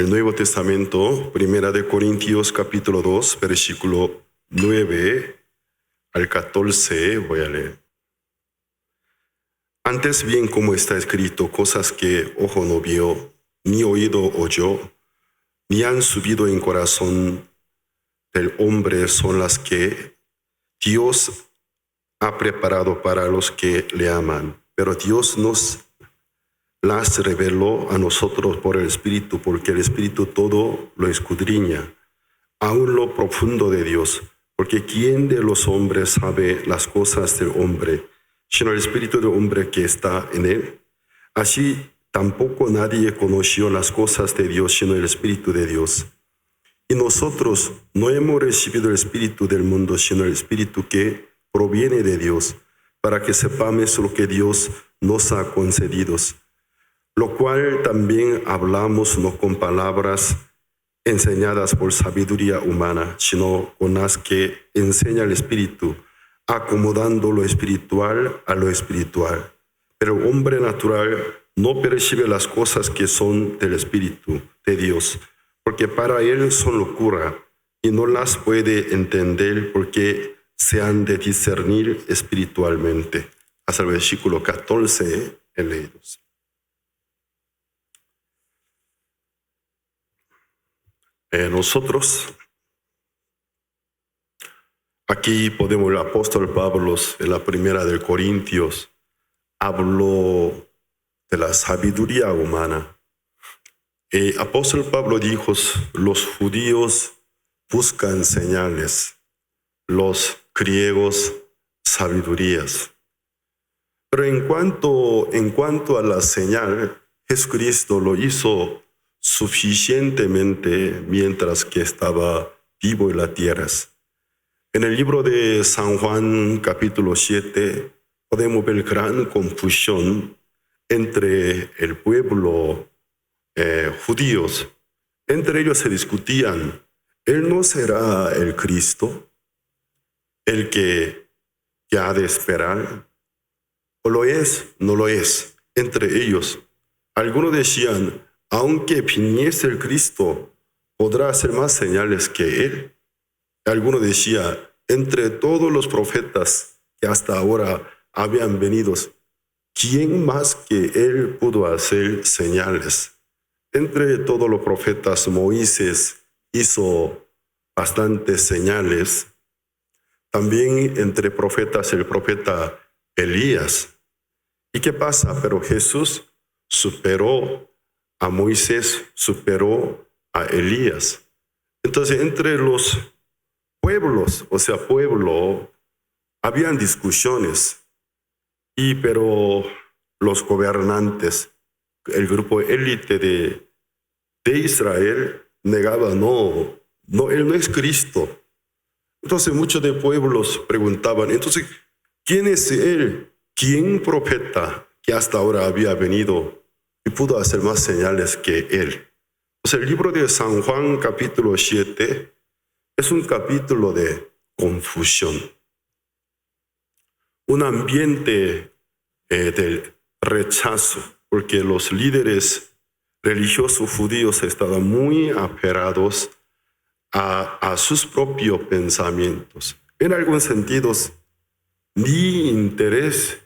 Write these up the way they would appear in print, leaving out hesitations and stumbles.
el Nuevo Testamento, Primera de Corintios capítulo 2, versículo 9 al 14, voy a leer. Antes bien, como está escrito, cosas que ojo no vio, ni oído oyó, ni han subido en corazón del hombre, son las que Dios ha preparado para los que le aman. Pero Dios nos las reveló a nosotros por el Espíritu, porque el Espíritu todo lo escudriña, aún lo profundo de Dios. Porque ¿quién de los hombres sabe las cosas del hombre, sino el Espíritu del hombre que está en él? Así tampoco nadie conoció las cosas de Dios, sino el Espíritu de Dios. Y nosotros no hemos recibido el Espíritu del mundo, sino el Espíritu que proviene de Dios, para que sepamos lo que Dios nos ha concedido. Lo cual también hablamos no con palabras enseñadas por sabiduría humana, sino con las que enseña el Espíritu, acomodando lo espiritual a lo espiritual. Pero el hombre natural no percibe las cosas que son del Espíritu de Dios, porque para él son locura, y no las puede entender porque se han de discernir espiritualmente. Hasta el versículo 14 leídos. Nosotros, aquí podemos, el apóstol Pablo, en la primera de Corintios, habló de la sabiduría humana. El apóstol Pablo dijo, los judíos buscan señales, los griegos sabidurías. Pero en cuanto a la señal, Jesucristo lo hizo suficientemente mientras que estaba vivo en la tierra. En el libro de San Juan capítulo 7 podemos ver gran confusión entre el pueblo judíos. Entre ellos se discutían, ¿él no será el Cristo, el que ha de esperar? ¿O lo es? No lo es. Entre ellos, algunos decían, aunque viniese el Cristo, podrá hacer más señales que él. Algunos decían, entre todos los profetas que hasta ahora habían venido, ¿quién más que él pudo hacer señales? Entre todos los profetas, Moisés hizo bastantes señales. También entre profetas, el profeta Elías. ¿Y qué pasa? Pero Jesús superó a Moisés, superó a Elías. Entonces, entre los pueblos, habían discusiones, pero los gobernantes, el grupo élite de Israel, negaba, no, él no es Cristo. Entonces, muchos de pueblos preguntaban, entonces, ¿quién es él? ¿Quién profeta que hasta ahora había venido y pudo hacer más señales que él? Pues el libro de San Juan capítulo 7 es un capítulo de confusión. Un ambiente de rechazo, porque los líderes religiosos judíos estaban muy aferrados a sus propios pensamientos. En algunos sentidos, ni interés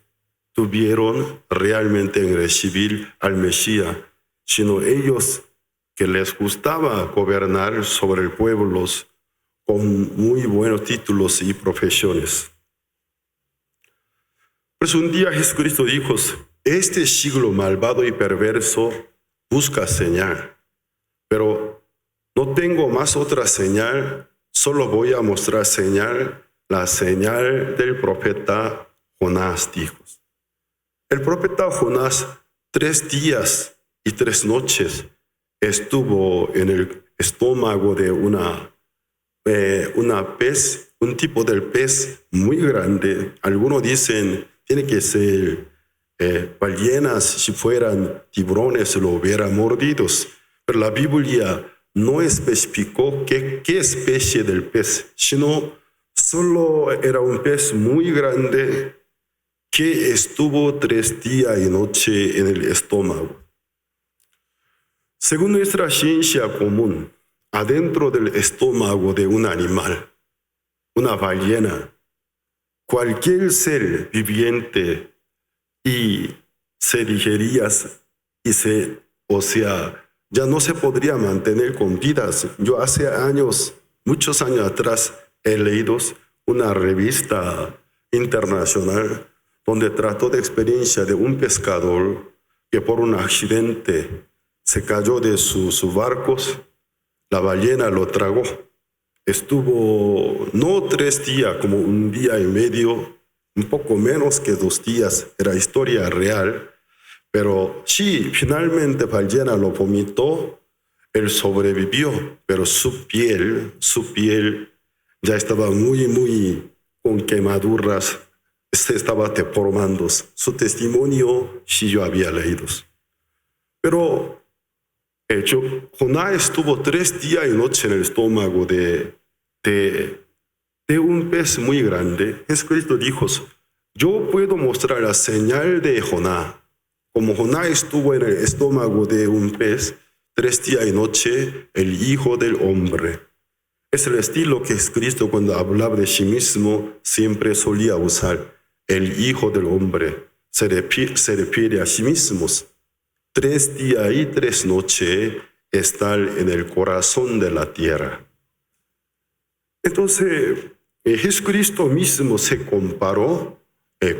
tuvieron realmente en recibir al Mesías, sino ellos que les gustaba gobernar sobre el pueblo con muy buenos títulos y profesiones. Pues un día Jesucristo dijo, este siglo malvado y perverso busca señal, pero no tengo más otra señal, solo voy a mostrar señal, la señal del profeta Jonás, dijo. El profeta Jonás 3 días y 3 noches estuvo en el estómago de una pez, un tipo de pez muy grande. Algunos dicen, tiene que ser ballenas, si fueran tiburones lo hubieran mordido. Pero la Biblia no especificó qué especie del pez, sino solo era un pez muy grande que estuvo 3 días y noche en el estómago. Según nuestra ciencia común, adentro del estómago de un animal, una ballena, cualquier ser viviente y se digería ya no se podría mantener con vidas. Yo hace años, muchos años atrás, he leído una revista internacional donde trató de experiencia de un pescador que por un accidente se cayó de sus barcos, la ballena lo tragó. Estuvo no 3 días, como 1 día y medio, un poco menos que 2 días, era historia real, pero sí, finalmente ballena lo vomitó, él sobrevivió, pero su piel ya estaba muy con quemaduras, se estaba deformando. Su testimonio sí yo había leído. Pero Jonás estuvo 3 días y noches en el estómago de un pez muy grande. Jesucristo dijo, yo puedo mostrar la señal de Jonás. Como Jonás estuvo en el estómago de un pez 3 días y noches, el Hijo del Hombre. Es el estilo que Jesucristo cuando hablaba de sí mismo siempre solía usar. El Hijo del Hombre se refiere a sí mismo. 3 días y 3 noches estar en el corazón de la tierra. Entonces, Jesucristo mismo se comparó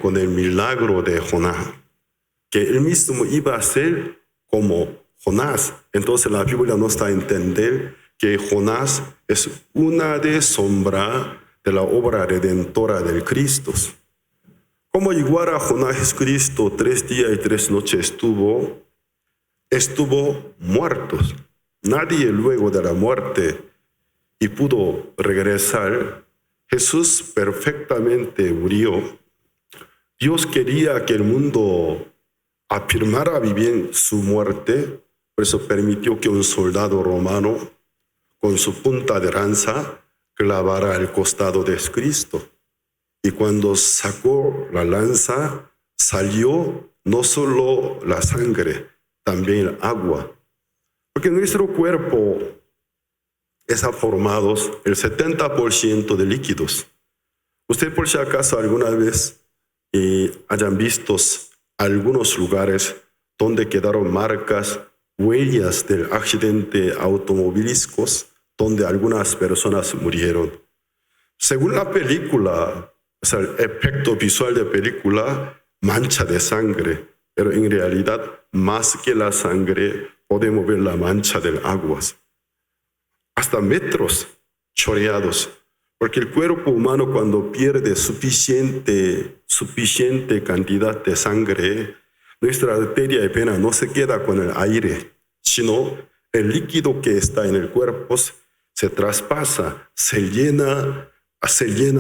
con el milagro de Jonás, que él mismo iba a ser como Jonás. Entonces la Biblia nos da a entender que Jonás es una de sombra de la obra redentora del Cristo. Como igual a Jonás, Jesucristo 3 días y 3 noches estuvo muerto. Nadie luego de la muerte y pudo regresar. Jesús perfectamente murió. Dios quería que el mundo afirmara bien su muerte, por eso permitió que un soldado romano con su punta de lanza clavara el costado de Cristo. Y cuando sacó la lanza, salió no solo la sangre, también el agua. Porque nuestro cuerpo está formado el 70% de líquidos. Usted por si acaso alguna vez hayan visto algunos lugares donde quedaron marcas, huellas del accidente automovilísticos, donde algunas personas murieron. Según la película, o sea, el efecto visual de película, mancha de sangre, pero en realidad, más que la sangre, podemos ver la mancha del agua. Hasta metros choreados, porque el cuerpo humano cuando pierde suficiente cantidad de sangre, nuestra arteria y vena no se queda con el aire, sino el líquido que está en el cuerpo se traspasa, se llena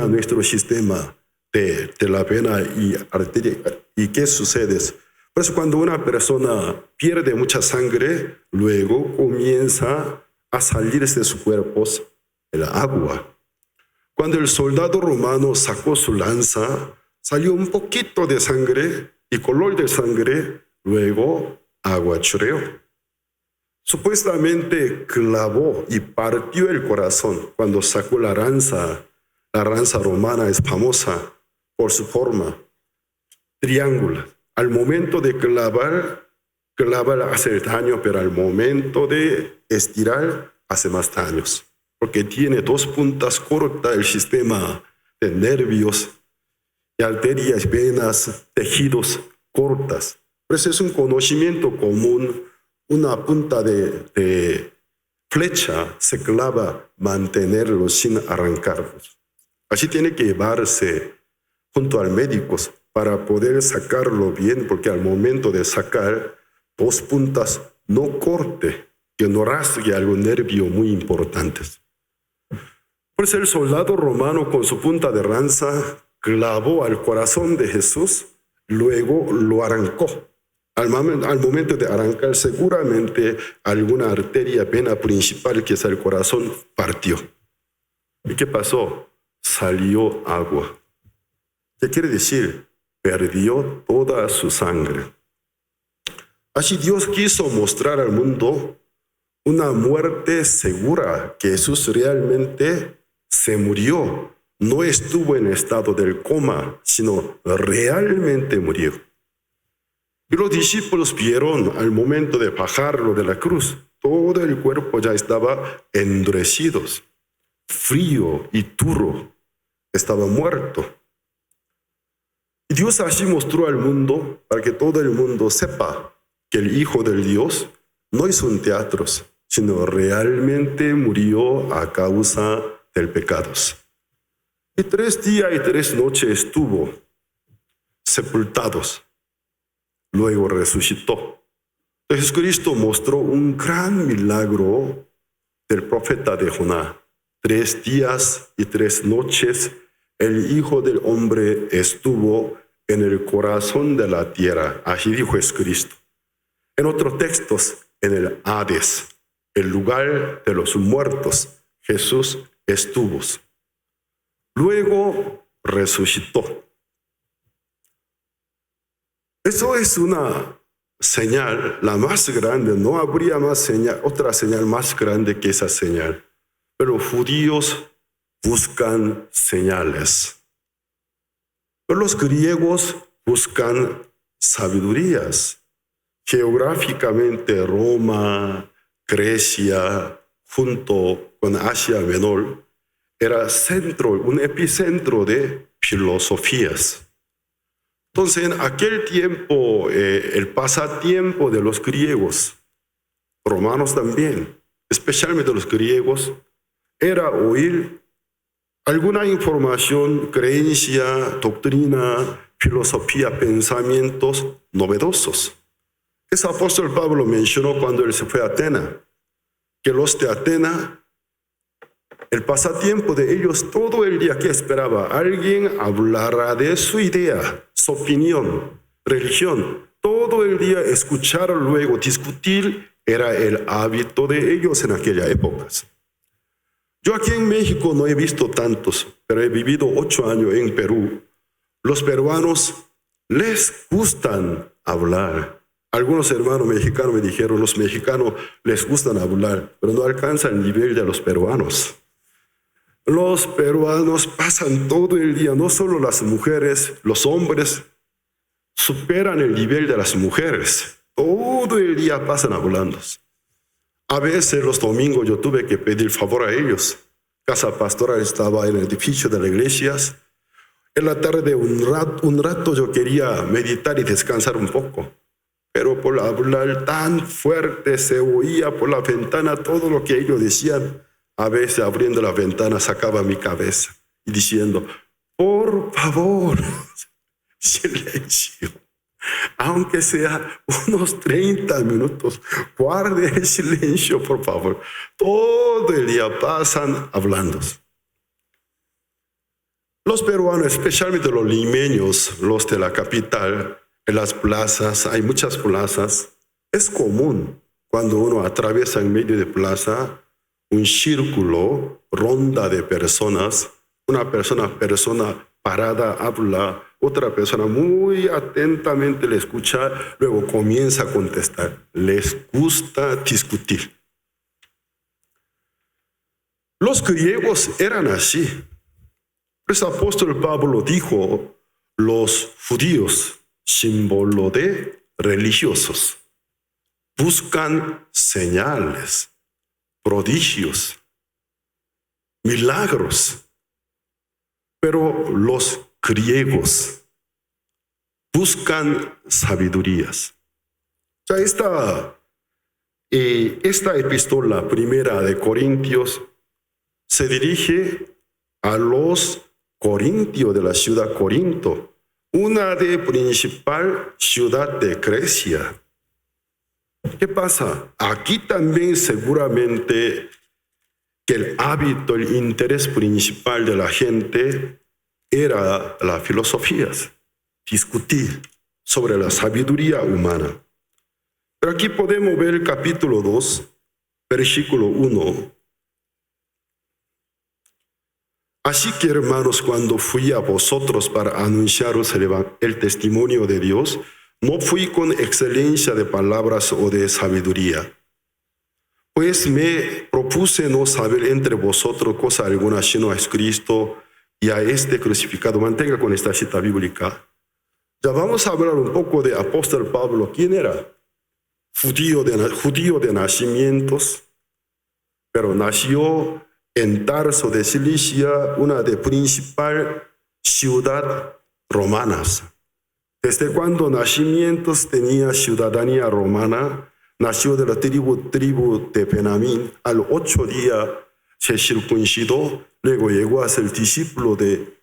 nuestro sistema de la vena y arteria. ¿Y qué sucede? Por eso cuando una persona pierde mucha sangre, luego comienza a salirse de su cuerpo el agua. Cuando el soldado romano sacó su lanza, salió un poquito de sangre y color de sangre, luego agua choreó. Supuestamente clavó y partió el corazón cuando sacó la lanza. La lanza romana es famosa por su forma triangular. Al momento de clavar hace daño, pero al momento de estirar hace más daños, porque tiene 2 puntas cortas el sistema de nervios y arterias, venas, tejidos cortas. Por eso es un conocimiento común, una punta de flecha se clava, mantenerlo sin arrancarlos. Así tiene que llevarse junto al médico para poder sacarlo bien, porque al momento de sacar 2 puntas no corte, que no rasgue algún nervio muy importante. Por eso el soldado romano con su punta de lanza clavó al corazón de Jesús, luego lo arrancó. Al momento de arrancar, seguramente alguna arteria, vena principal, que es el corazón, partió. ¿Y qué pasó? Salió agua. ¿Qué quiere decir? Perdió toda su sangre. Así Dios quiso mostrar al mundo una muerte segura, que Jesús realmente se murió. No estuvo en estado del coma, sino realmente murió. Y los discípulos vieron al momento de bajarlo de la cruz, todo el cuerpo ya estaba endurecido, frío y duro, estaba muerto. Y Dios así mostró al mundo para que todo el mundo sepa que el Hijo del Dios no hizo un teatro, sino realmente murió a causa del pecado. Y 3 días y 3 noches estuvo sepultado. Luego resucitó. Jesucristo mostró un gran milagro del profeta de Jonás. 3 días y 3 noches el Hijo del Hombre estuvo en el corazón de la tierra. Así dijo Jesucristo. En otros textos, en el Hades, el lugar de los muertos, Jesús estuvo. Luego resucitó. Eso es una señal, la más grande. No habría más señal, otra señal más grande que esa señal. Pero los judíos buscan señales. Pero los griegos buscan sabidurías. Geográficamente, Roma, Grecia, junto con Asia Menor, era centro, un epicentro de filosofías. Entonces, en aquel tiempo, el pasatiempo de los griegos, romanos también, especialmente los griegos, era oír alguna información, creencia, doctrina, filosofía, pensamientos novedosos. Ese apóstol Pablo mencionó cuando él se fue a Atenas, que los de Atenas, el pasatiempo de ellos todo el día que esperaba, alguien hablará de su idea, su opinión, religión. Todo el día escuchar, luego discutir, era el hábito de ellos en aquellas épocas. Yo aquí en México no he visto tantos, pero he vivido 8 años en Perú. Los peruanos les gustan hablar. Algunos hermanos mexicanos me dijeron, los mexicanos les gustan hablar, pero no alcanzan el nivel de los peruanos. Los peruanos pasan todo el día, no solo las mujeres, los hombres superan el nivel de las mujeres. Todo el día pasan hablando. A veces los domingos yo tuve que pedir favor a ellos. Casa pastoral estaba en el edificio de las iglesias. En la tarde un rato yo quería meditar y descansar un poco. Pero por hablar tan fuerte se oía por la ventana todo lo que ellos decían. A veces abriendo la ventana sacaba mi cabeza y diciendo, por favor, silencio. Aunque sea unos 30 minutos, guarde el silencio, por favor. Todo el día pasan hablando. Los peruanos, especialmente los limeños, los de la capital, en las plazas, hay muchas plazas, es común cuando uno atraviesa en medio de plaza, un círculo, ronda de personas, una persona parada habla, otra persona muy atentamente le escucha, luego comienza a contestar. Les gusta discutir. Los griegos eran así. El apóstol Pablo dijo, los judíos, símbolo de religiosos, buscan señales, prodigios, milagros. Pero los griegos buscan sabidurías. O sea, esta epístola primera de Corintios se dirige a los corintios de la ciudad Corinto, una de principal ciudad de Grecia. ¿Qué pasa? Aquí también seguramente que el hábito, el interés principal de la gente era las filosofías, discutir sobre la sabiduría humana. Pero aquí podemos ver el capítulo 2, versículo 1. Así que, hermanos, cuando fui a vosotros para anunciaros el testimonio de Dios, no fui con excelencia de palabras o de sabiduría, Pues me propuse no saber entre vosotros cosa alguna sino a Cristo y a este crucificado. Mantenga con esta cita bíblica. Ya vamos a hablar un poco de apóstol Pablo. ¿Quién era? Judío de nacimientos, pero nació en Tarso de Cilicia, una de principal ciudad romanas. Desde cuando nacimientos tenía ciudadanía romana, nació de la tribu de Benjamín. Al 8 días se circuncidó, luego llegó a ser discípulo de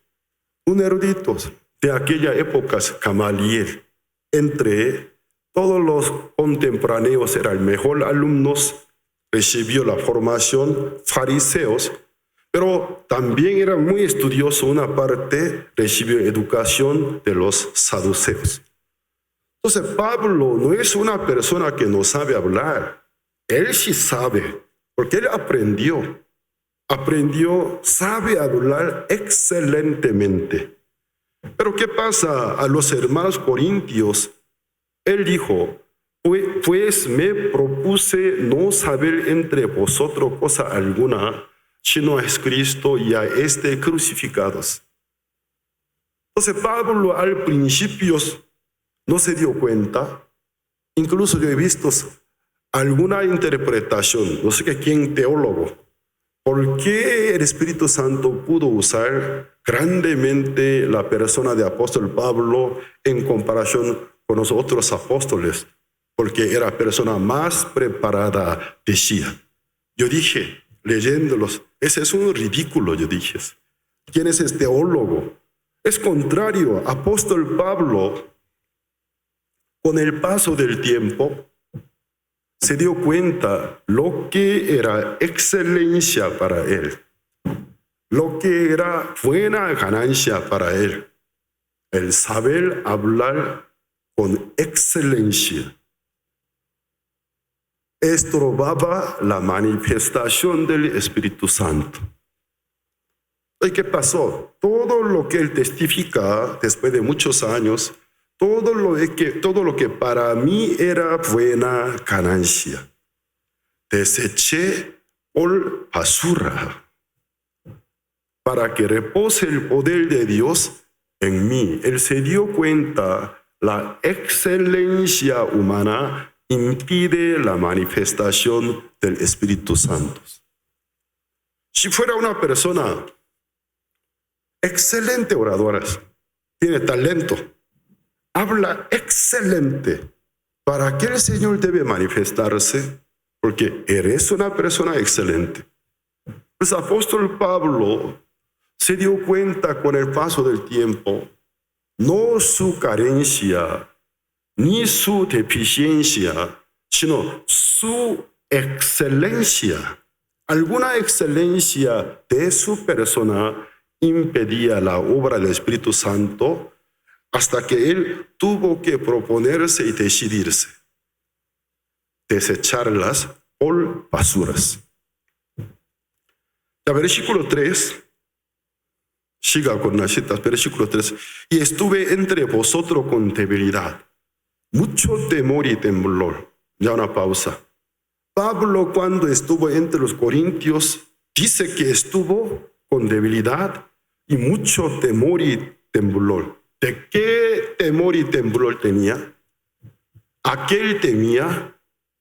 un erudito de aquella época, Gamaliel. Entre todos los contemporáneos era el mejor alumno, recibió la formación fariseos, pero también era muy estudioso. Una parte recibió educación de los saduceos. Entonces Pablo no es una persona que no sabe hablar. Él sí sabe, porque él aprendió, sabe hablar excelentemente. Pero ¿qué pasa a los hermanos corintios? Él dijo, pues me propuse no saber entre vosotros cosa alguna, sino a Cristo y a este crucificados. Entonces Pablo al principio no se dio cuenta. Incluso yo he visto alguna interpretación, no sé quién teólogo, ¿por qué el Espíritu Santo pudo usar grandemente la persona de apóstol Pablo en comparación con los otros apóstoles? Porque era persona más preparada, decía. Yo dije, leyéndolos, ese es un ridículo, yo dije. ¿Quién es este teólogo? Es contrario, apóstol Pablo, con el paso del tiempo, se dio cuenta lo que era excelencia para él, lo que era buena ganancia para él, el saber hablar con excelencia. Estorbaba la manifestación del Espíritu Santo. ¿Y qué pasó? Todo lo que él testifica después de muchos años, todo lo que para mí era buena ganancia, deseché por basura para que repose el poder de Dios en mí. Él se dio cuenta la excelencia humana impide la manifestación del Espíritu Santo. Si fuera una persona excelente oradora, tiene talento, habla excelente, ¿para qué el Señor debe manifestarse? Porque eres una persona excelente. El apóstol Pablo se dio cuenta con el paso del tiempo, no su carencia, ni su deficiencia, sino su excelencia. Alguna excelencia de su persona impedía la obra del Espíritu Santo hasta que él tuvo que proponerse y decidirse, desecharlas por basuras. El versículo 3, siga con las citas, versículo 3, y estuve entre vosotros con debilidad, mucho temor y temblor. Ya una pausa. Pablo, cuando estuvo entre los corintios, dice que estuvo con debilidad y mucho temor y temblor. ¿De qué temor y temblor tenía? Aquel temía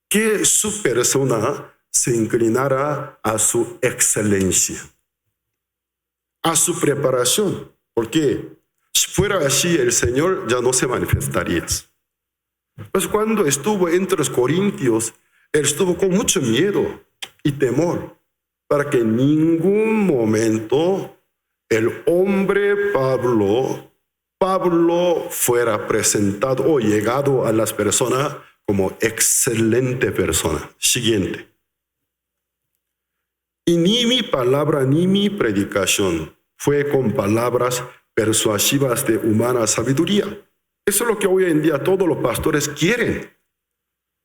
que su persona se inclinara a su excelencia, a su preparación, porque si fuera así el Señor ya no se manifestaría. Pues cuando estuvo entre los corintios, él estuvo con mucho miedo y temor, para que en ningún momento el hombre Pablo fuera presentado o llegado a las personas como excelente persona. Siguiente. Y ni mi palabra ni mi predicación fue con palabras persuasivas de humana sabiduría. Eso es lo que hoy en día todos los pastores quieren.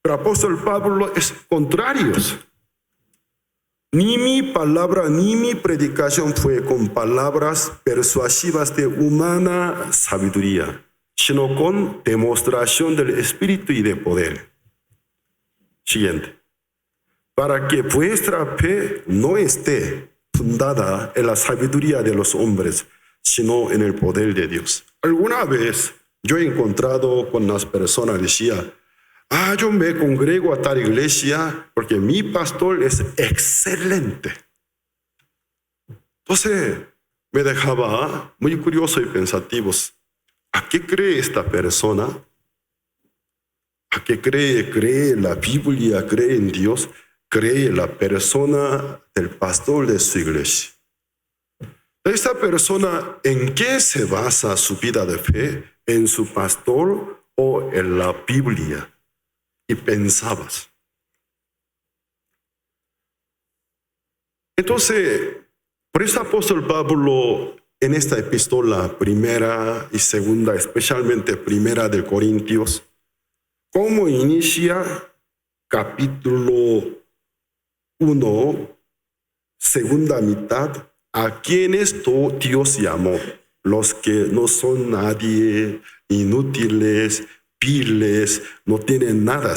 Pero apóstol Pablo es contrario. Ni mi palabra ni mi predicación fue con palabras persuasivas de humana sabiduría, sino con demostración del Espíritu y de poder. Siguiente. para que vuestra fe no esté fundada en la sabiduría de los hombres, sino en el poder de Dios. Alguna vez yo he encontrado con las personas que decían, yo me congrego a tal iglesia porque mi pastor es excelente. Entonces me dejaba muy curioso y pensativos. ¿A qué cree esta persona? ¿A qué cree? ¿Cree en la Biblia? ¿Cree en Dios? ¿Cree en la persona del pastor de su iglesia? Esta persona, ¿en qué se basa su vida de fe? ¿En su pastor o en la Biblia? Y pensabas. Entonces, por eso apóstol Pablo en esta epístola primera y segunda, especialmente primera de Corintios, ¿cómo inicia capítulo 1, segunda mitad? A quienes Dios llamó, los que no son nadie, inútiles, viles, no tienen nada.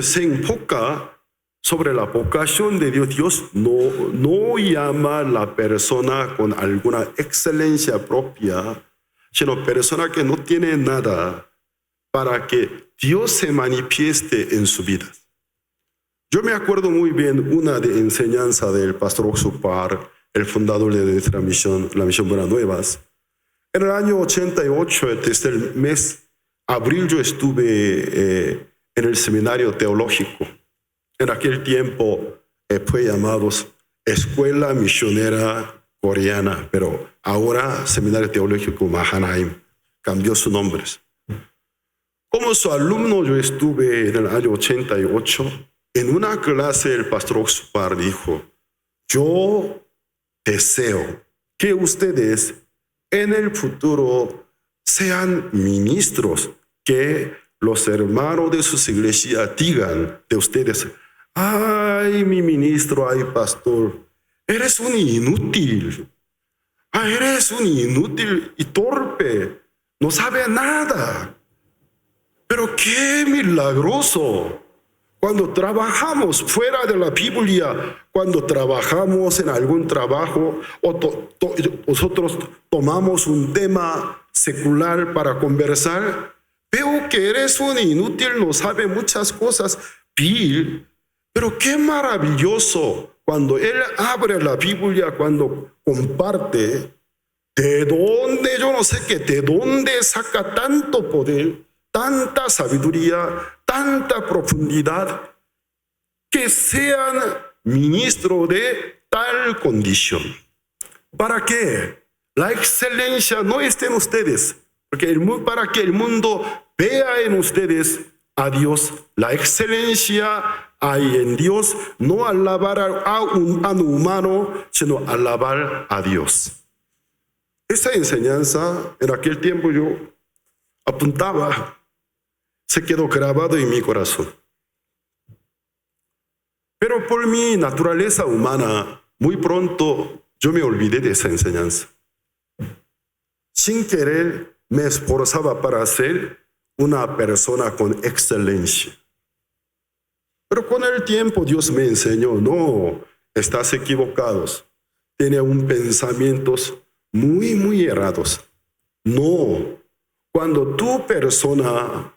Se enfoca sobre la vocación de Dios. Dios no llama a la persona con alguna excelencia propia, sino persona que no tiene nada, para que Dios se manifieste en su vida. Yo me acuerdo muy bien una de enseñanza del pastor Oxupar, el fundador de nuestra misión, la misión Buenas Nuevas. En el año 88, desde el mes abril, yo estuve en el seminario teológico. En aquel tiempo fue llamado Escuela Misionera Coreana, pero ahora Seminario Teológico Mahanaim cambió su nombre. Como su alumno, yo estuve en el año 88. En una clase el pastor Oxupar dijo, yo deseo que ustedes en el futuro sean ministros, que los hermanos de sus iglesias digan de ustedes, ay, mi ministro, ay, pastor, eres un inútil, eres un inútil y torpe, no sabe nada. Pero qué milagroso. Cuando trabajamos fuera de la Biblia, cuando trabajamos en algún trabajo, o nosotros tomamos un tema secular para conversar, veo que eres un inútil, no sabe muchas cosas, Bill, pero qué maravilloso cuando él abre la Biblia, cuando comparte, de dónde, yo no sé qué, de dónde saca tanto poder, tanta sabiduría, tanta profundidad, que sean ministros de tal condición. ¿Para qué? La excelencia no está en ustedes, porque para que el mundo vea en ustedes a Dios. La excelencia hay en Dios, no alabar a un humano, sino alabar a Dios. Esa enseñanza, en aquel tiempo yo apuntaba, se quedó grabado en mi corazón. Pero por mi naturaleza humana, muy pronto yo me olvidé de esa enseñanza. Sin querer me esforzaba para ser una persona con excelencia. Pero con el tiempo Dios me enseñó, no, estás equivocados. Tiene un pensamientos muy errados. No, cuando tu persona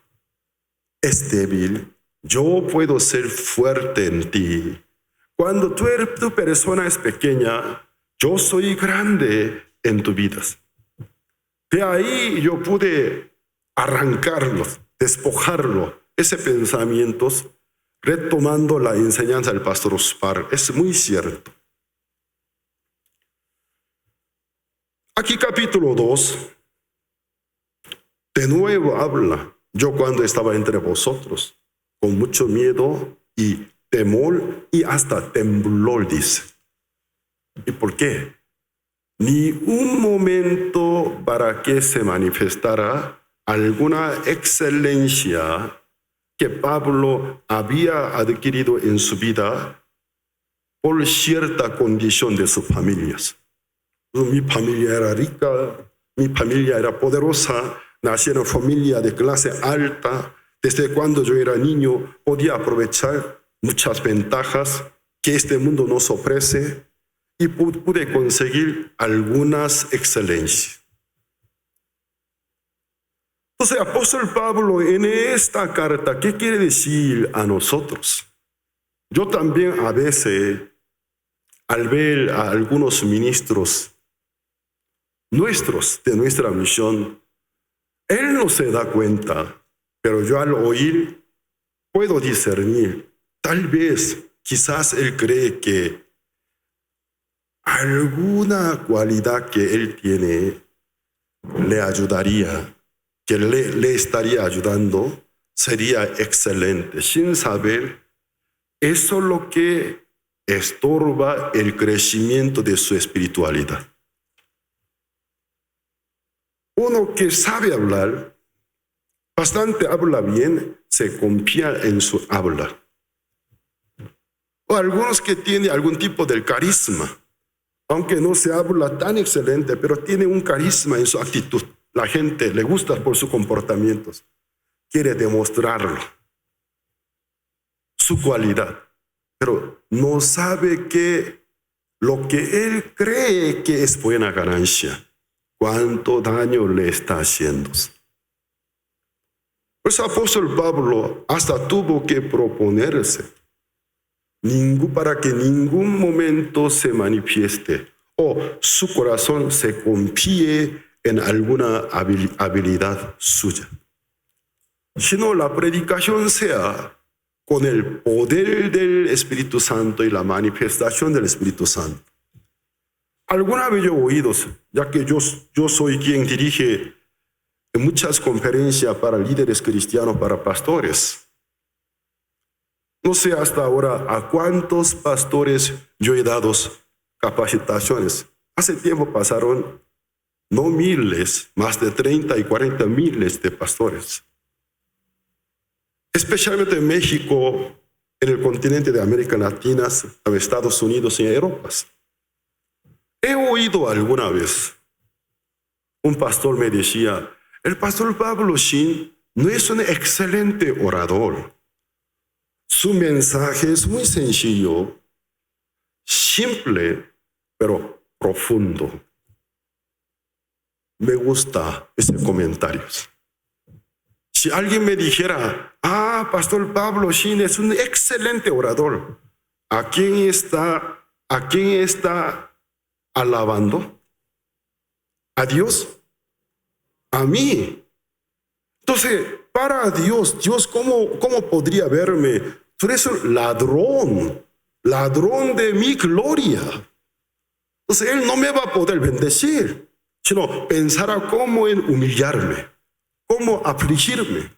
es débil, yo puedo ser fuerte en ti. Cuando tu persona es pequeña, yo soy grande en tu vida. De ahí yo pude arrancarlo, despojarlo, ese pensamiento, retomando la enseñanza del pastor Oxupar. Es muy cierto. Aquí capítulo 2, de nuevo habla. Yo cuando estaba entre vosotros, con mucho miedo y temor y hasta temblor, dice. ¿Y por qué? Ni un momento para que se manifestara alguna excelencia que Pablo había adquirido en su vida por cierta condición de sus familias. Mi familia era rica, mi familia era poderosa, nací en una familia de clase alta. Desde cuando yo era niño podía aprovechar muchas ventajas que este mundo nos ofrece y pude conseguir algunas excelencias. Entonces, el apóstol Pablo en esta carta, ¿qué quiere decir a nosotros? Yo también a veces, al ver a algunos ministros nuestros de nuestra misión, él no se da cuenta, pero yo al oír puedo discernir. Tal vez, quizás él cree que alguna cualidad que él tiene le ayudaría, que le estaría ayudando, sería excelente, sin saber eso es lo que estorba el crecimiento de su espiritualidad. Uno que sabe hablar, bastante habla bien, se confía en su habla. O algunos que tienen algún tipo de carisma, aunque no se habla tan excelente, pero tiene un carisma en su actitud. La gente le gusta por sus comportamientos, quiere demostrarlo, su cualidad, pero no sabe que lo que él cree que es buena ganancia, cuánto daño le está haciendo. Pues el apóstol Pablo hasta tuvo que proponerse para que ningún momento se manifieste o su corazón se confíe en alguna habilidad suya, sino la predicación sea con el poder del Espíritu Santo y la manifestación del Espíritu Santo. Alguna vez yo he oído, ya que yo soy quien dirige muchas conferencias para líderes cristianos, para pastores. No sé hasta ahora a cuántos pastores yo he dado capacitaciones. Hace tiempo pasaron no miles, más de 30 y 40 miles de pastores. Especialmente en México, en el continente de América Latina, en Estados Unidos y en Europa. He oído alguna vez, un pastor me decía, el pastor Pablo Shin no es un excelente orador. Su mensaje es muy sencillo, simple, pero profundo. Me gusta ese comentario. Si alguien me dijera, pastor Pablo Shin es un excelente orador, ¿a quién está alabando? ¿A Dios? ¿A mí? Entonces, para Dios, ¿cómo podría verme? Tú eres un ladrón de mi gloria. Entonces, Él no me va a poder bendecir, sino pensará cómo en humillarme, cómo afligirme.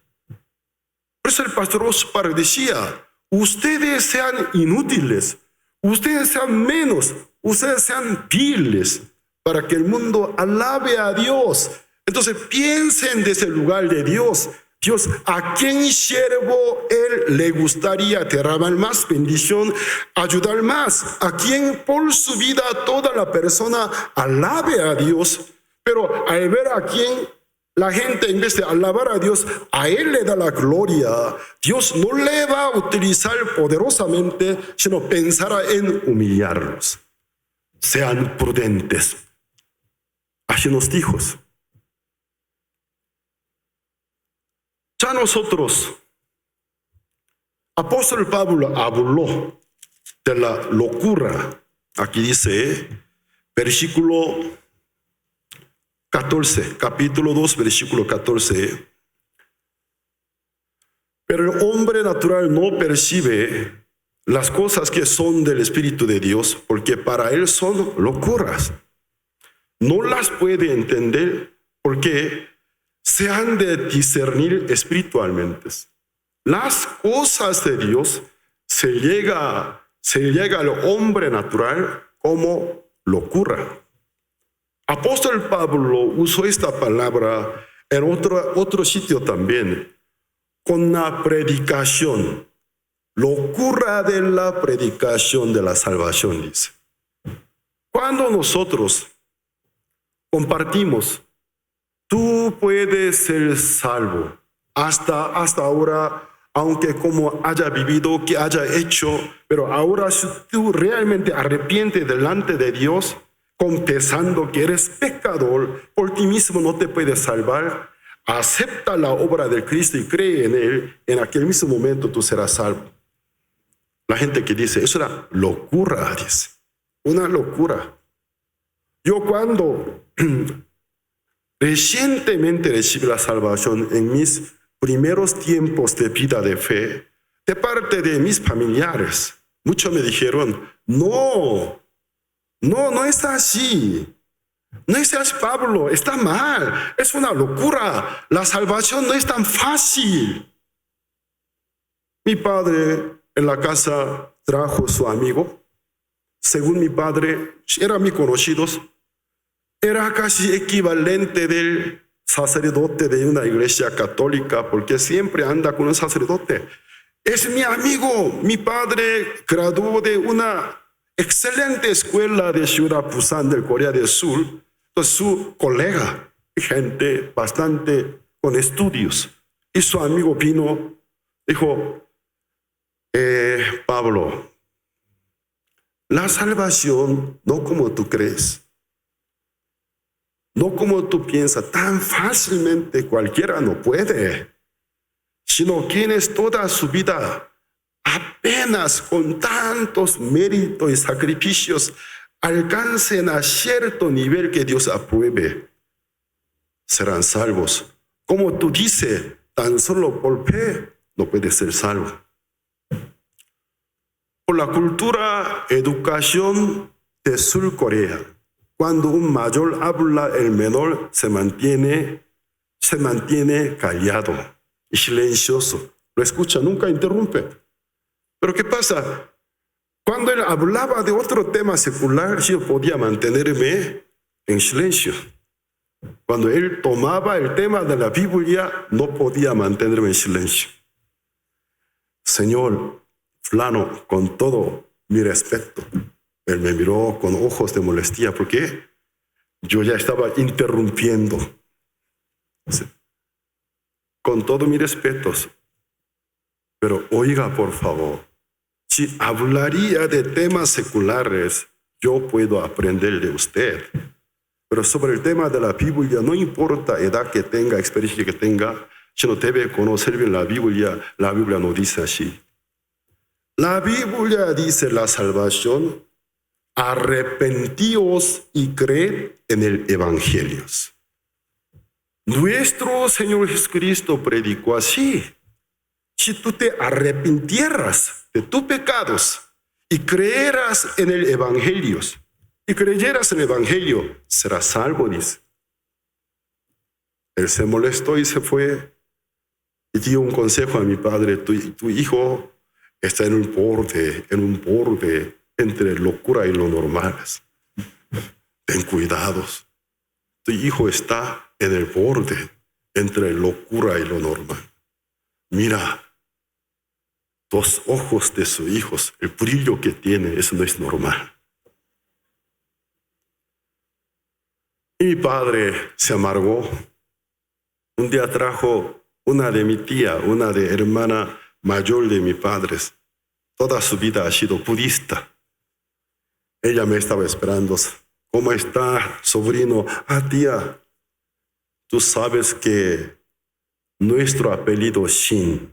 Por eso el pastor Oscar decía, ustedes sean inútiles, ustedes sean menos, ustedes sean viles, para que el mundo alabe a Dios. Entonces piensen desde el lugar de Dios. Dios, ¿a quién siervo Él le gustaría derramar más bendición, ayudar más? ¿A quién por su vida toda la persona alabe a Dios? Pero al ver a quién la gente, en vez de alabar a Dios, a Él le da la gloria. Dios no le va a utilizar poderosamente, sino pensará en humillarlos. Sean prudentes. Así nos dijo. Ya nosotros, apóstol Pablo habló de la locura. Aquí dice, versículo 14, capítulo 2, versículo 14. Pero el hombre natural no percibe las cosas que son del Espíritu de Dios, porque para él son locuras. No las puede entender porque se han de discernir espiritualmente. Las cosas de Dios se llega al hombre natural como locura. Apóstol Pablo usó esta palabra en otro sitio también, con la predicación, locura de la predicación de la salvación, dice. Cuando nosotros compartimos, tú puedes ser salvo. Hasta ahora aunque como haya vivido, que haya hecho, pero ahora si tú realmente arrepientes delante de Dios, confesando que eres pecador, por ti mismo no te puedes salvar, acepta la obra del Cristo y cree en Él, en aquel mismo momento tú serás salvo. La gente que dice, es una locura, dice, una locura. Yo cuando recientemente recibí la salvación en mis primeros tiempos de vida de fe, de parte de mis familiares, muchos me dijeron, no es así. No es así, Pablo, está mal, es una locura, la salvación no es tan fácil. Mi padre en la casa trajo a su amigo, según mi padre, eran muy conocidos, era casi equivalente del sacerdote de una iglesia católica, porque siempre anda con un sacerdote. Es mi amigo, mi padre graduó de una excelente escuela de Ciudad Busan del Corea del Sur, entonces su colega, gente bastante con estudios, y su amigo vino, dijo, Pablo, la salvación no como tú crees, no como tú piensas, tan fácilmente cualquiera no puede, sino quienes toda su vida apenas con tantos méritos y sacrificios alcancen a cierto nivel que Dios apruebe, serán salvos. Como tú dices, tan solo por fe no puede ser salvo. Por la cultura, educación de Sur Corea, cuando un mayor habla, el menor se mantiene callado y silencioso. Lo escucha, nunca interrumpe. Pero ¿qué pasa? Cuando él hablaba de otro tema secular, yo podía mantenerme en silencio. Cuando él tomaba el tema de la Biblia, no podía mantenerme en silencio. Señor, fulano, con todo mi respeto, él me miró con ojos de molestia porque yo ya estaba interrumpiendo. Con todo mi respeto, pero oiga, por favor, si hablaría de temas seculares, yo puedo aprender de usted. Pero sobre el tema de la Biblia, no importa edad que tenga, experiencia que tenga, sino debe conocer bien la Biblia no dice así. La Biblia dice la salvación, arrepentíos y creed en el Evangelio. Nuestro Señor Jesucristo predicó así. Si tú te arrepintieras de tus pecados y creyeras en el Evangelio, serás salvo, dice. Él se molestó y se fue y dio un consejo a mi padre, tu hijo está en un borde entre locura y lo normal. Ten cuidados. Tu hijo está en el borde entre locura y lo normal. Mira, los ojos de sus hijos, el brillo que tiene, eso no es normal. Y mi padre se amargó. Un día trajo una de mi tía, una de hermana mayor de mis padres. Toda su vida ha sido budista. Ella me estaba esperando. ¿Cómo está, sobrino? Tía, tú sabes que nuestro apellido Shin,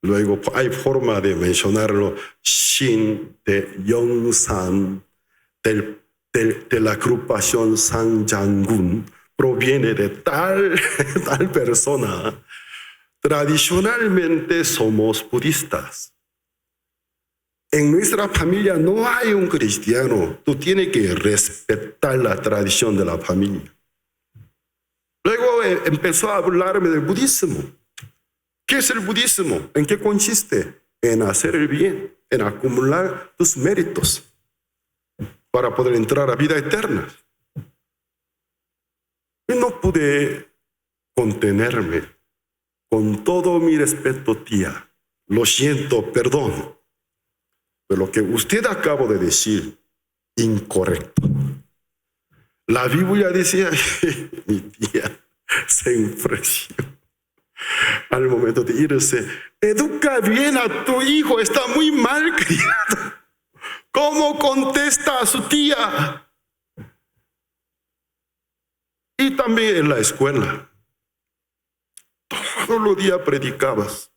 luego hay forma de mencionarlo, Shin de Yongsan, de la agrupación Sanjangun, proviene de tal persona. Tradicionalmente somos budistas. En nuestra familia no hay un cristiano. Tú tienes que respetar la tradición de la familia. Luego empezó a hablarme del budismo. ¿Qué es el budismo? ¿En qué consiste? En hacer el bien, en acumular tus méritos para poder entrar a vida eterna. Y no pude contenerme. Con todo mi respeto, tía, lo siento, perdón. Pero lo que usted acaba de decir, incorrecto. La Biblia decía, mi tía se enfurece. Al momento de irse, educa bien a tu hijo, está muy mal criado. ¿Cómo contesta a su tía? Y también en la escuela. Todos los días predicabas.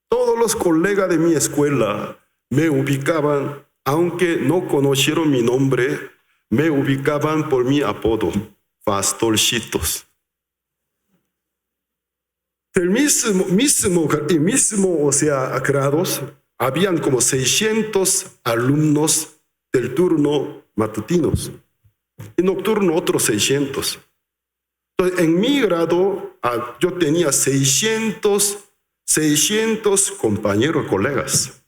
Todos los colegas de mi escuela me ubicaban, aunque no conocieron mi nombre, me ubicaban por mi apodo, Pastorcitos. El mismo grados, habían como 600 alumnos del turno matutinos y nocturno otros 600. Entonces, en mi grado yo tenía 600 compañeros, colegas.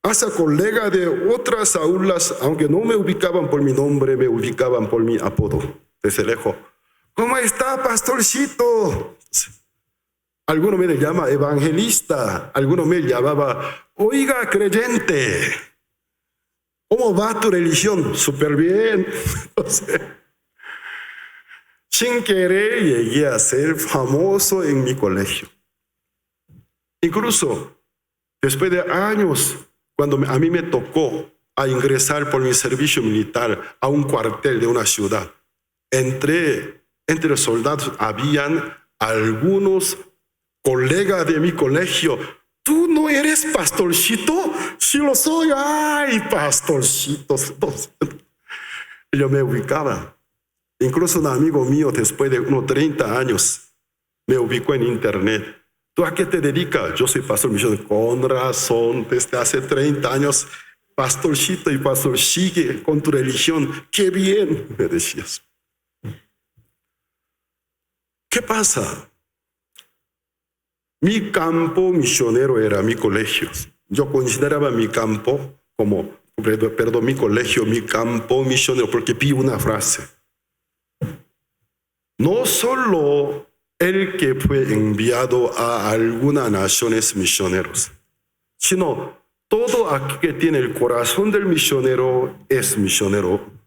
Hasta colegas de otras aulas, aunque no me ubicaban por mi nombre, me ubicaban por mi apodo. Desde lejos, ¿cómo está, pastorcito? Alguno me llama evangelista, alguno me llamaba, oiga, creyente, ¿cómo va tu religión? Súper bien. Entonces, sin querer llegué a ser famoso en mi colegio. Incluso, después de años, cuando a mí me tocó a ingresar por mi servicio militar a un cuartel de una ciudad, entre los soldados habían algunos colegas de mi colegio. ¿Tú no eres pastorcito? Sí lo soy. ¡Ay, pastorcito! Yo me ubicaba. Incluso un amigo mío, después de unos 30 años, me ubicó en internet. ¿Tú a qué te dedicas? Yo soy pastor misionero. Con razón, desde hace 30 años, pastorcito y pastor, sigue con tu religión. ¡Qué bien!, me decías. ¿Qué pasa? Mi campo misionero era mi colegio. Yo consideraba mi campo como, mi colegio, mi campo misionero, porque vi una frase. No solo el que fue enviado a algunas naciones misioneros, sino todo aquel que tiene el corazón del misionero es misionero.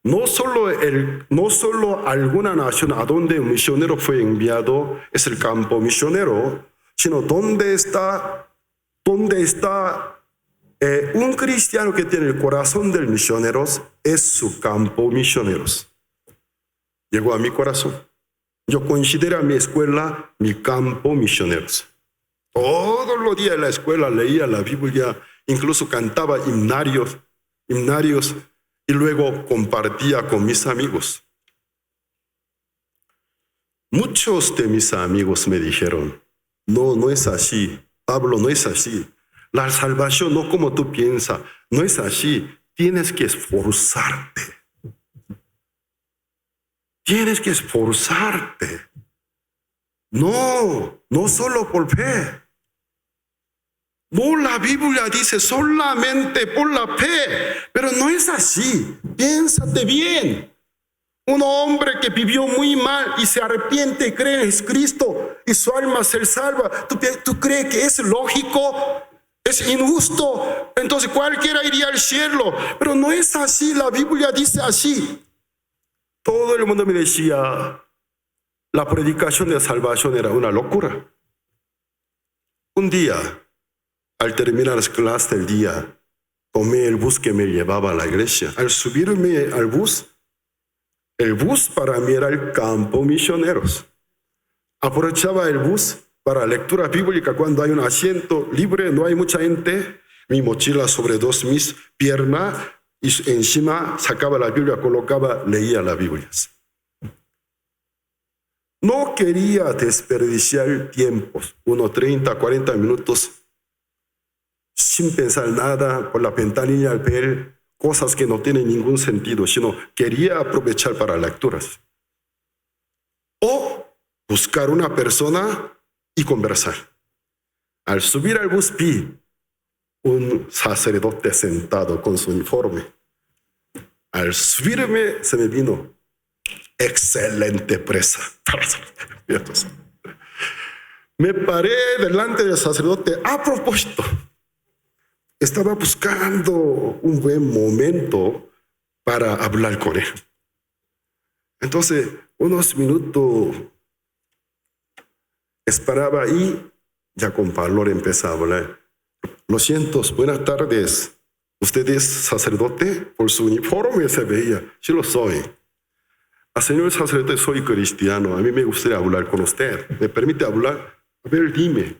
No solo alguna nación a donde un misionero fue enviado es el campo misionero, sino donde está un cristiano que tiene el corazón del misionero es su campo misioneros. Llegó a mi corazón. Yo considero a mi escuela mi campo misioneros. Todos los días en la escuela leía la Biblia, incluso cantaba himnarios, y luego compartía con mis amigos. Muchos de mis amigos me dijeron, no es así, Pablo, no es así. La salvación no como tú piensas, no es así. Tienes que esforzarte. Tienes que esforzarte. No solo por fe. No, la Biblia dice solamente por la fe, pero no es así. Piénsate bien. Un hombre que vivió muy mal y se arrepiente y cree en Cristo y su alma se salva. ¿Tú crees que es lógico? ¿Es injusto? Entonces cualquiera iría al cielo. Pero no es así, la Biblia dice así. Todo el mundo me decía, la predicación de salvación era una locura. Un día, al terminar las clases del día, tomé el bus que me llevaba a la iglesia. Al subirme al bus, el bus para mí era el campo misioneros. Aprovechaba el bus para lectura bíblica cuando hay un asiento libre, no hay mucha gente. Mi mochila sobre mis piernas y encima sacaba la Biblia, colocaba, leía las Biblias. No quería desperdiciar tiempos, unos 30, 40 minutos, sin pensar nada, por la ventanilla al ver cosas que no tienen ningún sentido, sino quería aprovechar para lecturas. O buscar una persona y conversar. Al subir al bus vi un sacerdote sentado con su uniforme. Al subirme se me vino excelente presa. Me paré delante del sacerdote a propósito. Estaba buscando un buen momento para hablar con él. Entonces, unos minutos Esperaba ahí, ya con valor empezaba a hablar. Lo siento, buenas tardes. ¿Usted es sacerdote? Por su uniforme se veía. Sí lo soy. Señor sacerdote, soy cristiano. A mí me gustaría hablar con usted. ¿Me permite hablar? A ver, dime.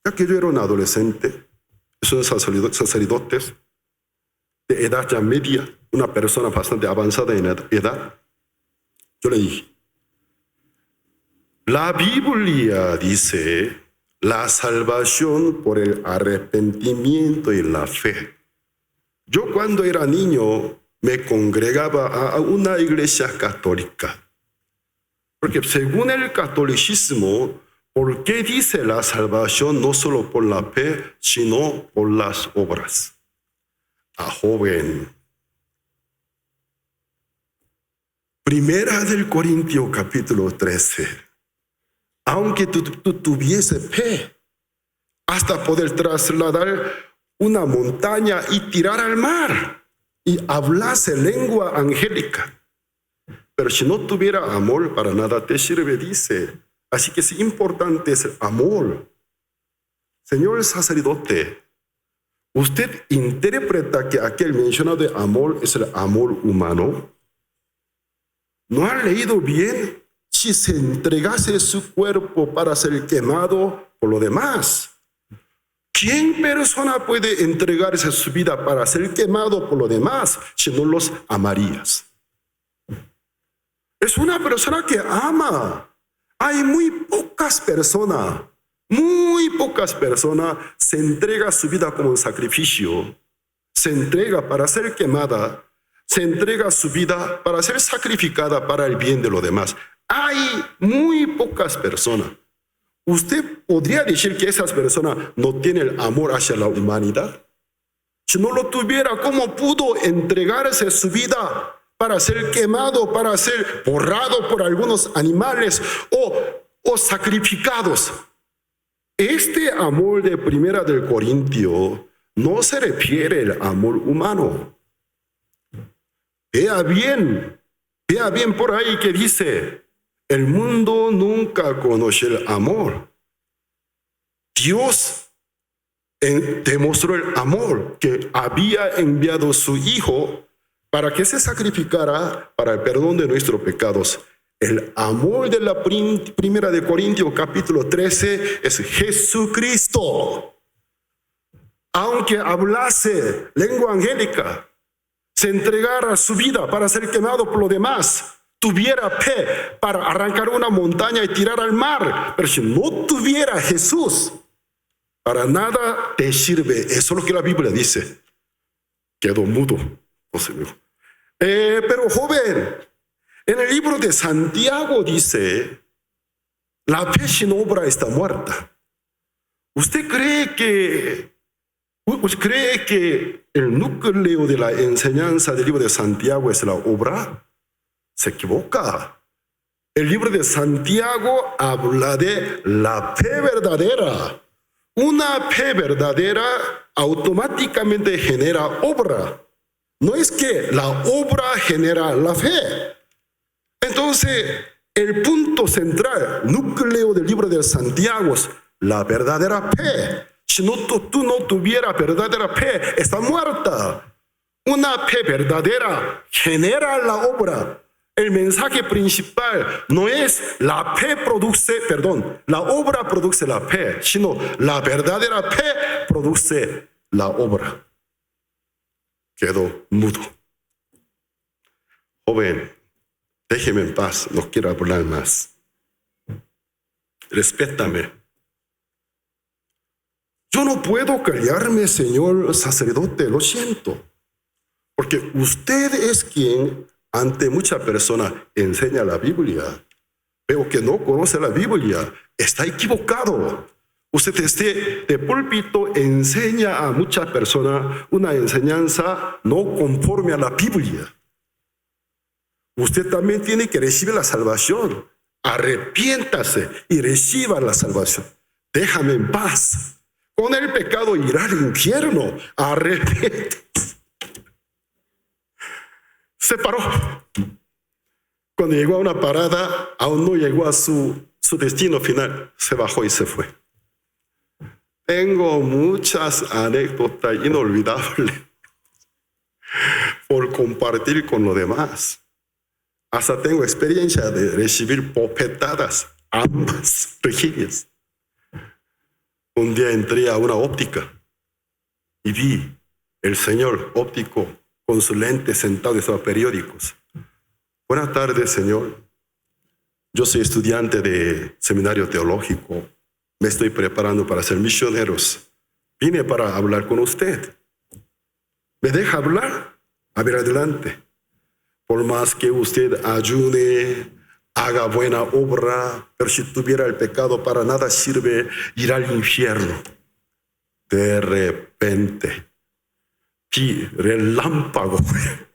Ya que yo era un adolescente, son sacerdotes de edad ya media, una persona bastante avanzada en edad, yo le dije, la Biblia dice la salvación por el arrepentimiento y la fe. Yo cuando era niño me congregaba a una iglesia católica, porque según el catolicismo, ¿por qué dice la salvación no solo por la fe, sino por las obras? Joven. Primera del Corintios capítulo 13. Aunque tú tuviese fe, hasta poder trasladar una montaña y tirar al mar, y hablase lengua angélica. Pero si no tuviera amor, para nada te sirve, dice. Así que es importante el amor. Señor sacerdote, ¿usted interpreta que aquel mencionado de amor es el amor humano? ¿No ha leído bien? Si se entregase su cuerpo para ser quemado por lo demás. ¿Quién persona puede entregarse su vida para ser quemado por lo demás si no los amarías? Es una persona que ama. Hay muy pocas personas se entregan su vida como un sacrificio, se entrega para ser quemada, se entrega su vida para ser sacrificada para el bien de los demás. Hay muy pocas personas. ¿Usted podría decir que esas personas no tienen el amor hacia la humanidad? Si no lo tuviera, ¿cómo pudo entregarse su vida para ser quemado, para ser borrado por algunos animales o sacrificados? Este amor de Primera del Corintio no se refiere al amor humano. Vea bien por ahí que dice, el mundo nunca conoce el amor. Dios demostró el amor que había enviado su Hijo para que se sacrificara para el perdón de nuestros pecados. El amor de la Primera de Corintios capítulo 13 es Jesucristo. Aunque hablase lengua angélica, se entregara su vida para ser quemado por lo demás, tuviera fe para arrancar una montaña y tirar al mar, pero si no tuviera Jesús, para nada te sirve. Eso es lo que la Biblia dice. Quedó mudo. Pero joven, en el libro de Santiago dice, la fe sin obra está muerta. ¿Usted cree que el núcleo de la enseñanza del libro de Santiago es la obra? Se equivoca. El libro de Santiago habla de la fe verdadera. Una fe verdadera automáticamente genera obra. No es que la obra genera la fe. Entonces, el punto central, núcleo del libro de Santiago es la verdadera fe. Si tú no tuvieras verdadera fe, está muerta. Una fe verdadera genera la obra. El mensaje principal no es la obra produce la fe, sino la verdadera fe produce la obra. Quedó mudo. Joven, déjeme en paz, no quiero hablar más. Respétame. Yo no puedo callarme, señor sacerdote, lo siento. Porque usted es quien ante muchas personas enseña la Biblia. Pero que no conoce la Biblia, está equivocado. Usted de púlpito enseña a muchas personas una enseñanza no conforme a la Biblia. Usted también tiene que recibir la salvación. Arrepiéntase y reciba la salvación. Déjame en paz. Con el pecado irá al infierno. Arrepiéntase. Se paró. Cuando llegó a una parada, aún no llegó a su su destino final, se bajó y se fue. Tengo muchas anécdotas inolvidables por compartir con los demás. Hasta tengo experiencia de recibir bofetadas, ambas regías. Un día entré a una óptica y vi el señor óptico con su lente sentado en sus periódicos. Buenas tardes, señor. Yo soy estudiante de seminario teológico. Me estoy preparando para ser misioneros. Vine para hablar con usted. ¿Me deja hablar? A ver, adelante. Por más que usted ayune, haga buena obra, pero si tuviera el pecado para nada sirve, irá al infierno. De repente, vi relámpago,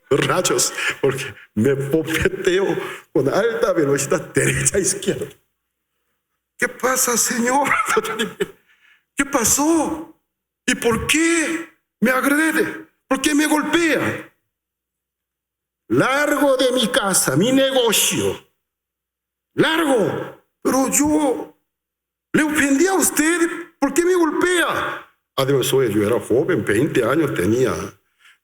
rayos, porque me bofeteo con alta velocidad, derecha, izquierda. ¿Qué pasa, Señor? ¿Qué pasó? ¿Y por qué me agrede? ¿Por qué me golpea? Largo de mi casa, mi negocio. Largo. Pero yo le ofendí a usted. ¿Por qué me golpea? Además, yo era joven, 20 años tenía.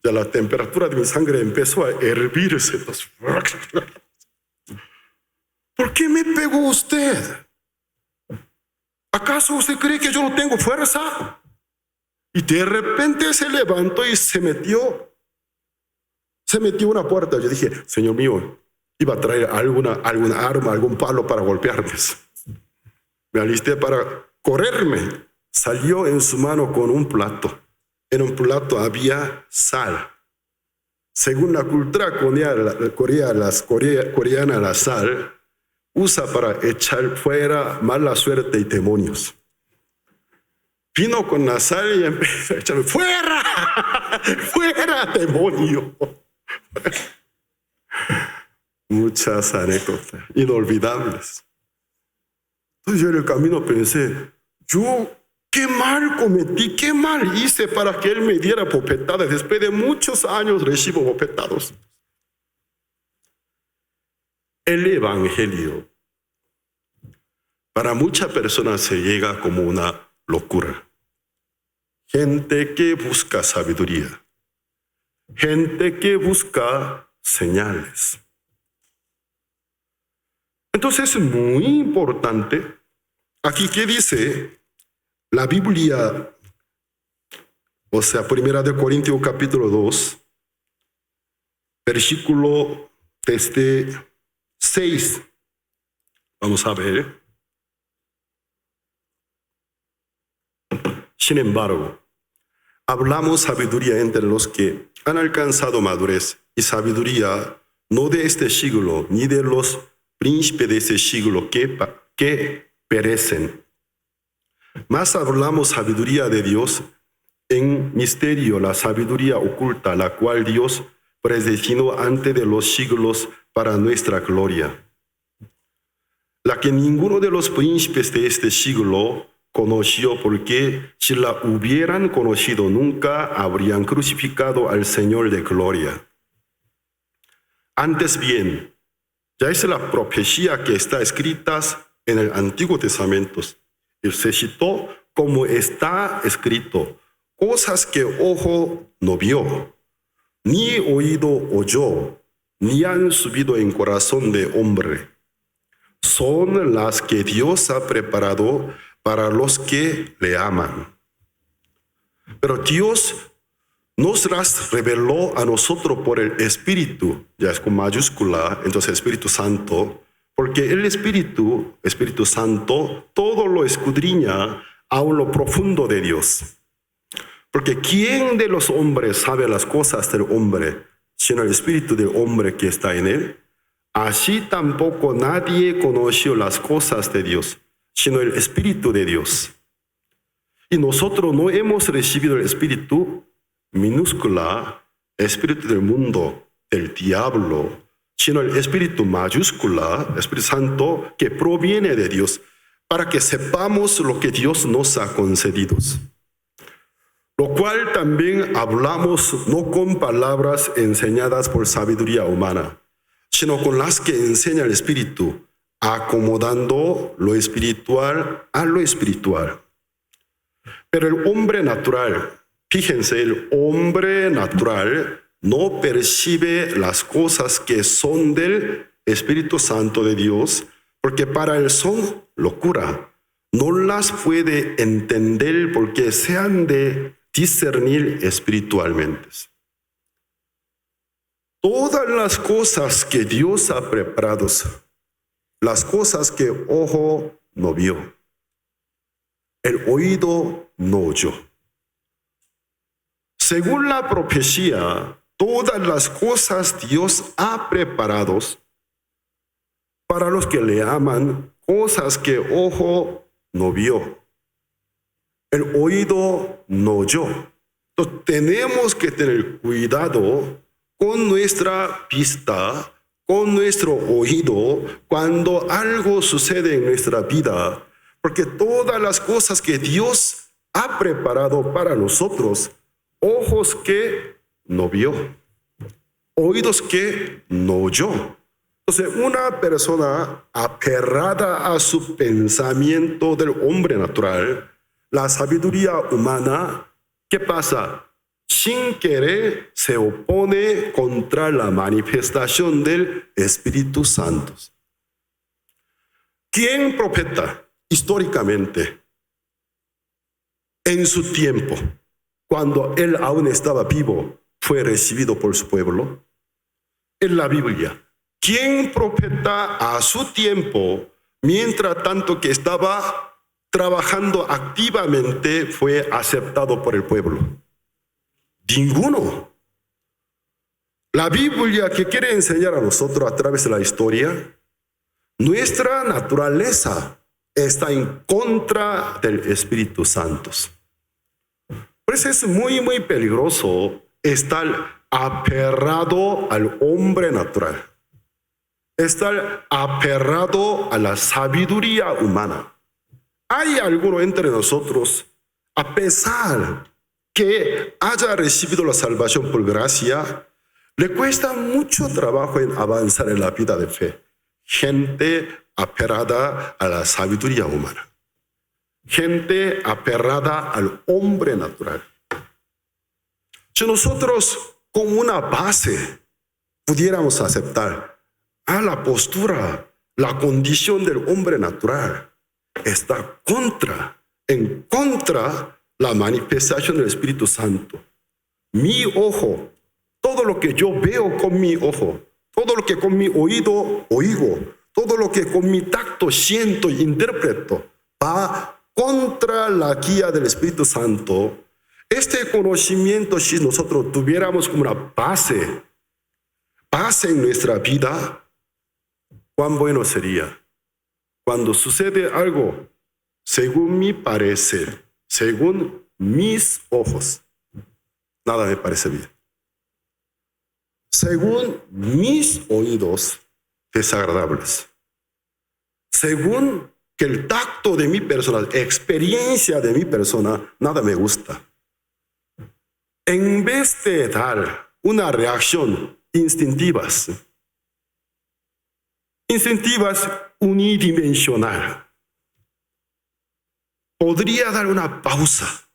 Ya la temperatura de mi sangre empezó a hervirse. ¿Por qué me pegó usted? ¿Acaso usted cree que yo no tengo fuerza? Y de repente se levantó y se metió una puerta. Yo dije, Señor mío, iba a traer alguna arma, algún palo para golpearme. Me alisté para correrme. Salió en su mano con un plato. En un plato había sal. Según la cultura coreana, la sal usa para echar fuera mala suerte y demonios. Vino con la sal y empezó a echar ¡fuera! ¡Fuera, demonio! Muchas anécdotas inolvidables. Entonces yo en el camino pensé, yo qué mal cometí, qué mal hice para que él me diera bofetadas. Después de muchos años recibo bofetados. El evangelio para muchas personas se llega como una locura. Gente que busca sabiduría. Gente que busca señales. Entonces es muy importante. Aquí, ¿qué dice? La Biblia, o sea, 1 Corintios capítulo 2, versículo desde 6. Vamos a ver. Sin embargo, hablamos sabiduría entre los que han alcanzado madurez, y sabiduría no de este siglo, ni de los príncipes de este siglo que perecen. Mas hablamos sabiduría de Dios en misterio, la sabiduría oculta, la cual Dios predestinó antes de los siglos para nuestra gloria, la que ninguno de los príncipes de este siglo conoció, porque si la hubieran conocido nunca habrían crucificado al Señor de gloria. Antes bien, ya es la profecía que está escrita en el Antiguo Testamento. Y se citó como está escrito, cosas que ojo no vio, ni oído oyó, ni han subido en corazón de hombre. Son las que Dios ha preparado para los que le aman. Pero Dios nos las reveló a nosotros por el Espíritu, ya es con mayúscula, entonces Espíritu Santo, porque el Espíritu Santo, todo lo escudriña a lo profundo de Dios. Porque ¿quién de los hombres sabe las cosas del hombre, sino el Espíritu del hombre que está en él? Así tampoco nadie conoció las cosas de Dios, sino el Espíritu de Dios. Y nosotros no hemos recibido el Espíritu minúscula, Espíritu del mundo, del diablo, sino el Espíritu mayúscula, Espíritu Santo, que proviene de Dios, para que sepamos lo que Dios nos ha concedido. Lo cual también hablamos no con palabras enseñadas por sabiduría humana, sino con las que enseña el Espíritu, acomodando lo espiritual a lo espiritual. Pero el hombre natural, fíjense, el hombre natural no percibe las cosas que son del Espíritu Santo de Dios, porque para él son locura. No las puede entender porque se han de discernir espiritualmente. Todas las cosas que Dios ha preparado, las cosas que ojo no vio, el oído no oyó. Según la profecía, todas las cosas Dios ha preparado para los que le aman, cosas que ojo no vio, el oído no oyó. Entonces tenemos que tener cuidado con nuestra vista, con nuestro oído, cuando algo sucede en nuestra vida, porque todas las cosas que Dios ha preparado para nosotros, ojos que no vio, oídos que no oyó. Entonces, una persona aferrada a su pensamiento del hombre natural, la sabiduría humana, ¿qué pasa? Sin querer se opone contra la manifestación del Espíritu Santo. ¿Quién profeta históricamente en su tiempo, cuando él aún estaba vivo, fue recibido por su pueblo? En la Biblia. ¿Quién profeta a su tiempo, mientras tanto que estaba trabajando activamente, fue aceptado por el pueblo? Ninguno. La Biblia que quiere enseñar a nosotros a través de la historia, nuestra naturaleza está en contra del Espíritu Santo. Por eso es muy, muy peligroso estar aferrado al hombre natural, estar aferrado a la sabiduría humana. Hay alguno entre nosotros, a pesar que haya recibido la salvación por gracia, le cuesta mucho trabajo en avanzar en la vida de fe. Gente aferrada a la sabiduría humana. Gente aferrada al hombre natural. Si nosotros como una base pudiéramos aceptar la postura, la condición del hombre natural, está en contra la manifestación del Espíritu Santo. Mi ojo, todo lo que yo veo con mi ojo, todo lo que con mi oído oigo, todo lo que con mi tacto siento e interpreto, va contra la guía del Espíritu Santo. Este conocimiento, si nosotros tuviéramos como una base en nuestra vida, cuán bueno sería. Cuando sucede algo, según mi parecer, según mis ojos, nada me parece bien. Según mis oídos, desagradables. Según que el tacto de mi persona, la experiencia de mi persona, nada me gusta. En vez de dar una reacción instintivas unidimensional, podría dar una pausa,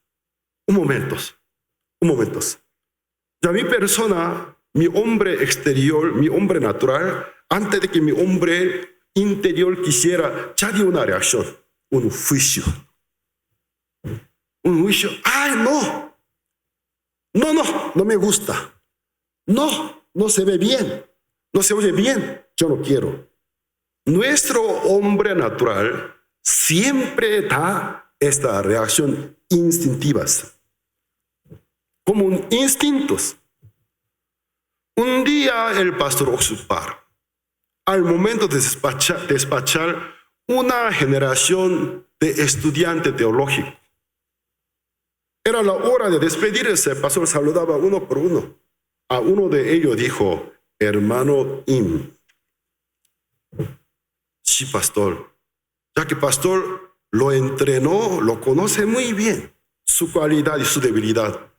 un momento. Ya mi persona, mi hombre exterior, mi hombre natural, antes de que mi hombre interior quisiera, ya dio una reacción, un juicio. ¡Ay, no! No me gusta. No se ve bien. No se oye bien. Yo no quiero. Nuestro hombre natural siempre da esta reacción instintivas, como instintos. Un día el pastor Oxupar, al momento de despachar una generación de estudiantes teológicos, era la hora de despedirse. El pastor saludaba uno por uno. A uno de ellos dijo: hermano Im. Sí, pastor. Ya que pastor lo entrenó, lo conoce muy bien, su cualidad y su debilidad.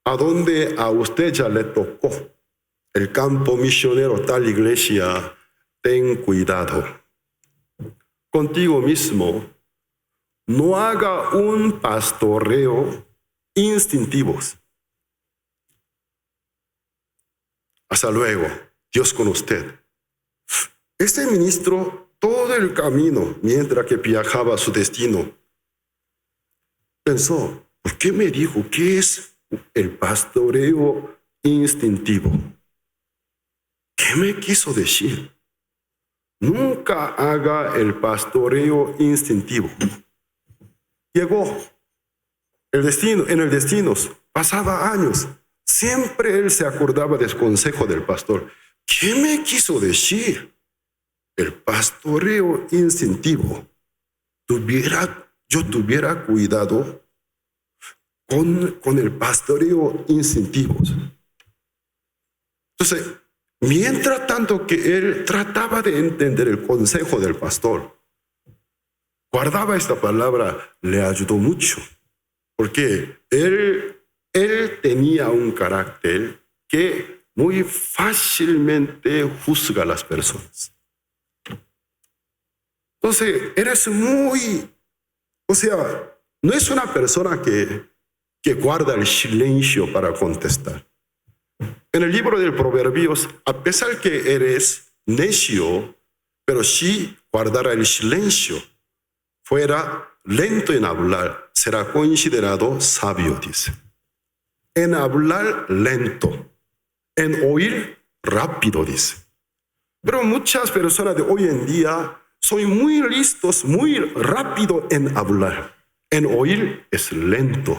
A donde a usted ya le tocó el campo misionero, tal iglesia, ten cuidado. contigo mismo, no haga un pastoreo instintivo. Hasta luego, Dios con usted. Este ministro, todo el camino, mientras que viajaba a su destino, pensó, ¿por qué me dijo qué es el pastoreo instintivo? ¿Qué me quiso decir? Nunca haga el pastoreo instintivo. Llegó en el destino, pasaba años. Siempre él se acordaba del consejo del pastor. ¿Qué me quiso decir? El pastoreo instintivo. Yo tuviera cuidado con el pastoreo instintivo. Entonces, mientras tanto que él trataba de entender el consejo del pastor, guardaba esta palabra, le ayudó mucho, porque él tenía un carácter que muy fácilmente juzga a las personas. Entonces, no es una persona que guarda el silencio para contestar. En el libro del Proverbios, a pesar que eres necio, pero si guardara el silencio, fuera lento en hablar, será considerado sabio, dice. En hablar lento, en oír rápido, dice. Pero muchas personas de hoy en día son muy listos, muy rápido en hablar. En oír es lento.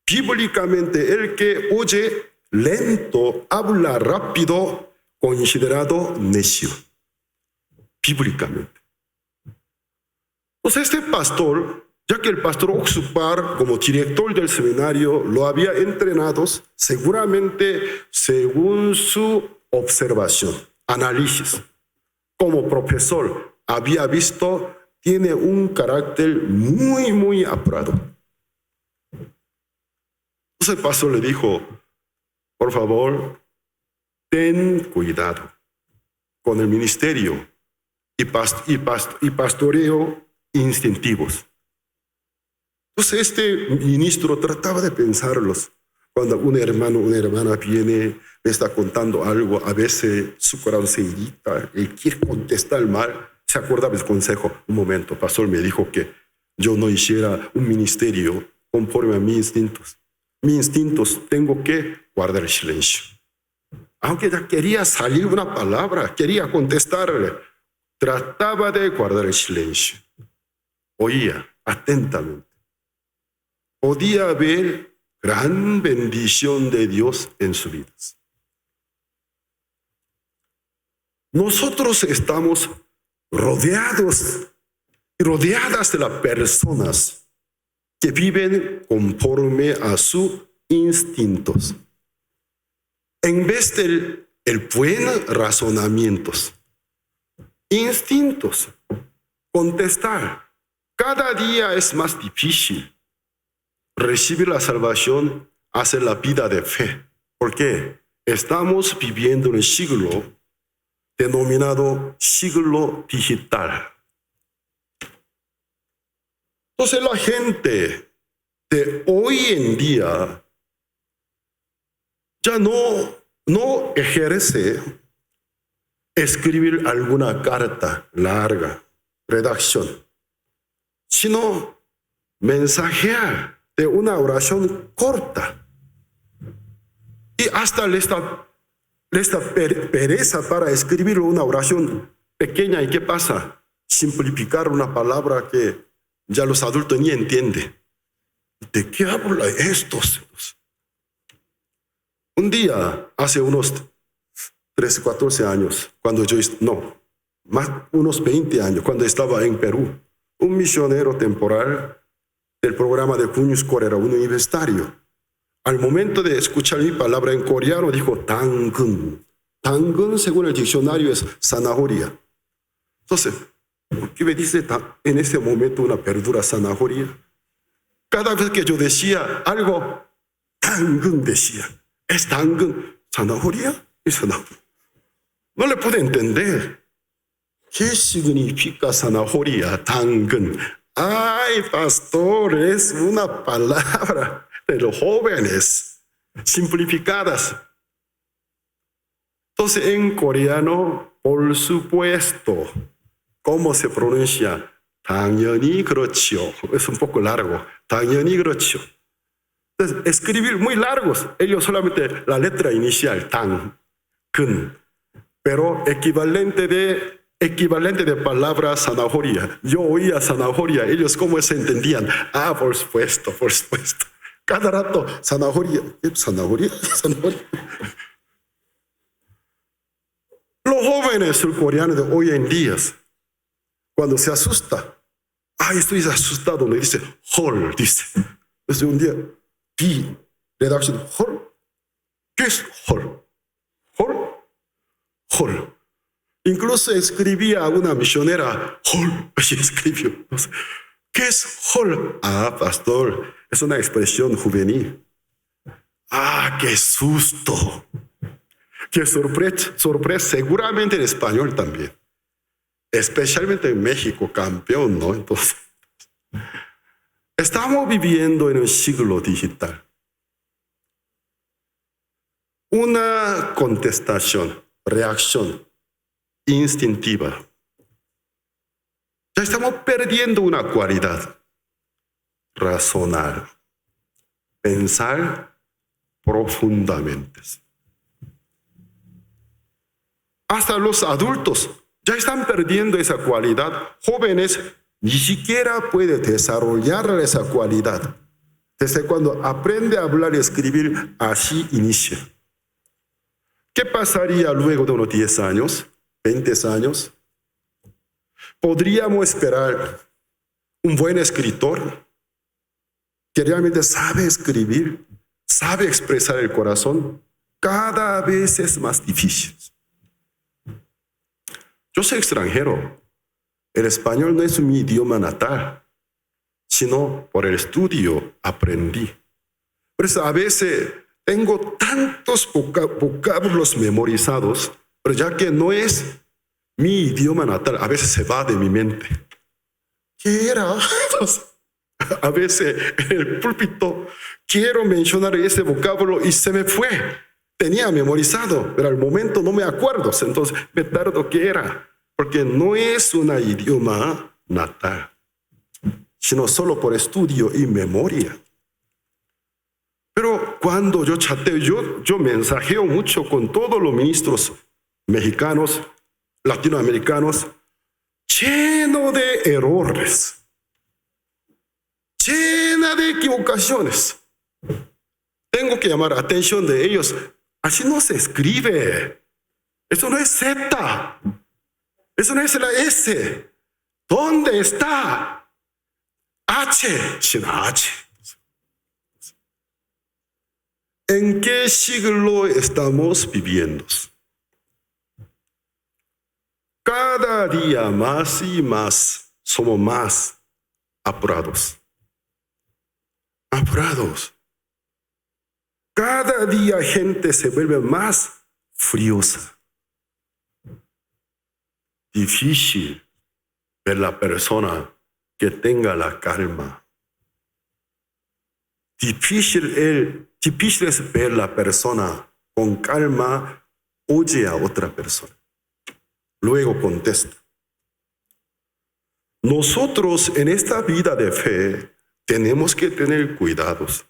Bíblicamente, el que oye lento, habla rápido, considerado necio. Bíblicamente. Entonces este pastor, ya que el pastor Oxupar, como director del seminario, lo había entrenado, seguramente según su observación, análisis, como profesor, había visto, tiene un carácter muy, muy apurado. Entonces el pastor le dijo, por favor, ten cuidado con el ministerio y pastoreo instintivos. Entonces este ministro trataba de pensarlos. Cuando un hermano o una hermana viene, le está contando algo, a veces su corazón se irrita, y quiere contestar mal, se acordaba del consejo. Un momento, pastor me dijo que yo no hiciera un ministerio conforme a mis instintos. Mis instintos, tengo que guardar el silencio. Aunque ya quería salir una palabra, quería contestarle, trataba de guardar el silencio. Oía atentamente. Podía ver gran bendición de Dios en sus vidas. Nosotros estamos rodeadas de las personas que viven conforme a sus instintos. En vez del buen razonamiento, instintos, contestar. Cada día es más difícil. Recibir la salvación hace la vida de fe. ¿Por qué? Estamos viviendo en el siglo denominado siglo digital. Entonces la gente de hoy en día ya no ejerce escribir alguna carta larga, redacción, sino mensajear de una oración corta. Y hasta le está pereza para escribir una oración pequeña. ¿Y qué pasa? Simplificar una palabra que ya los adultos ni entienden. ¿De qué habla estos? Un día, hace unos 13, 14 años, unos 20 años, cuando estaba en Perú, un misionero temporal del programa de Cuñus Core era un universitario. Al momento de escuchar mi palabra en coreano, dijo 당근. 당근, según el diccionario, es zanahoria. Entonces, ¿por qué me dice en ese momento una verdura zanahoria? Cada vez que yo decía algo, 당근 decía. ¿Es 당근 zanahoria? Es zanahoria. No le pude entender. ¿Qué significa zanahoria, 당근? Ay, pastor, es una palabra de los jóvenes, simplificadas. Entonces, en coreano, por supuesto, ¿cómo se pronuncia? 당연히 그렇죠. Es un poco largo. 당연히 그렇죠. Entonces, escribir muy largos. Ellos solamente la letra inicial, 당, 근. Pero equivalente de palabra zanahoria. Yo oía zanahoria. Ellos cómo se entendían. Ah, por supuesto, por supuesto. Cada rato, zanahoria. ¿Zanahoria? ¿Zanahoria? Los jóvenes surcoreanos de hoy en día, cuando se asusta, ay, estoy asustado, le dice, 헐, dice. Entonces un día, vi redacción, 헐. ¿Qué es 헐? 헐? 헐. Incluso escribía a una misionera, 헐, así escribió. Entonces, ¿qué es 헐? Ah, pastor, es una expresión juvenil. Ah, qué susto. Qué sorpresa, seguramente en español también. Especialmente en México, campeón, ¿no? Entonces, estamos viviendo en un siglo digital. Una contestación, reacción instintiva. Ya estamos perdiendo una cualidad, razonar, pensar profundamente. Hasta los adultos ya están perdiendo esa cualidad. Jóvenes ni siquiera pueden desarrollar esa cualidad. Desde cuando aprende a hablar y escribir, así inicia. ¿Qué pasaría luego de unos 10 años, 20 años? ¿Podríamos esperar un buen escritor que realmente sabe escribir, sabe expresar el corazón? Cada vez es más difícil. Yo soy extranjero. El español no es mi idioma natal, sino por el estudio aprendí. Por eso a veces tengo tantos vocablos memorizados, pero ya que no es mi idioma natal, a veces se va de mi mente. ¿Qué era? Entonces, a veces en el púlpito quiero mencionar ese vocablo y se me fue. Tenía memorizado, pero al momento no me acuerdo. Entonces me tardo qué era, porque no es un idioma natal, sino solo por estudio y memoria. Pero cuando yo chateo, yo mensajeo mucho con todos los ministros mexicanos, latinoamericanos, lleno de errores, llena de equivocaciones. Tengo que llamar la atención de ellos. Así no se escribe. Eso no es Z. Eso no es la S. ¿Dónde está? H, sin H. ¿En qué siglo estamos viviendo? Cada día más y más somos más apurados. Apurados. Cada día gente se vuelve más furiosa. Difícil ver la persona que tenga la calma. Difícil es ver la persona con calma oye a otra persona. Luego contesta. Nosotros en esta vida de fe tenemos que tener cuidados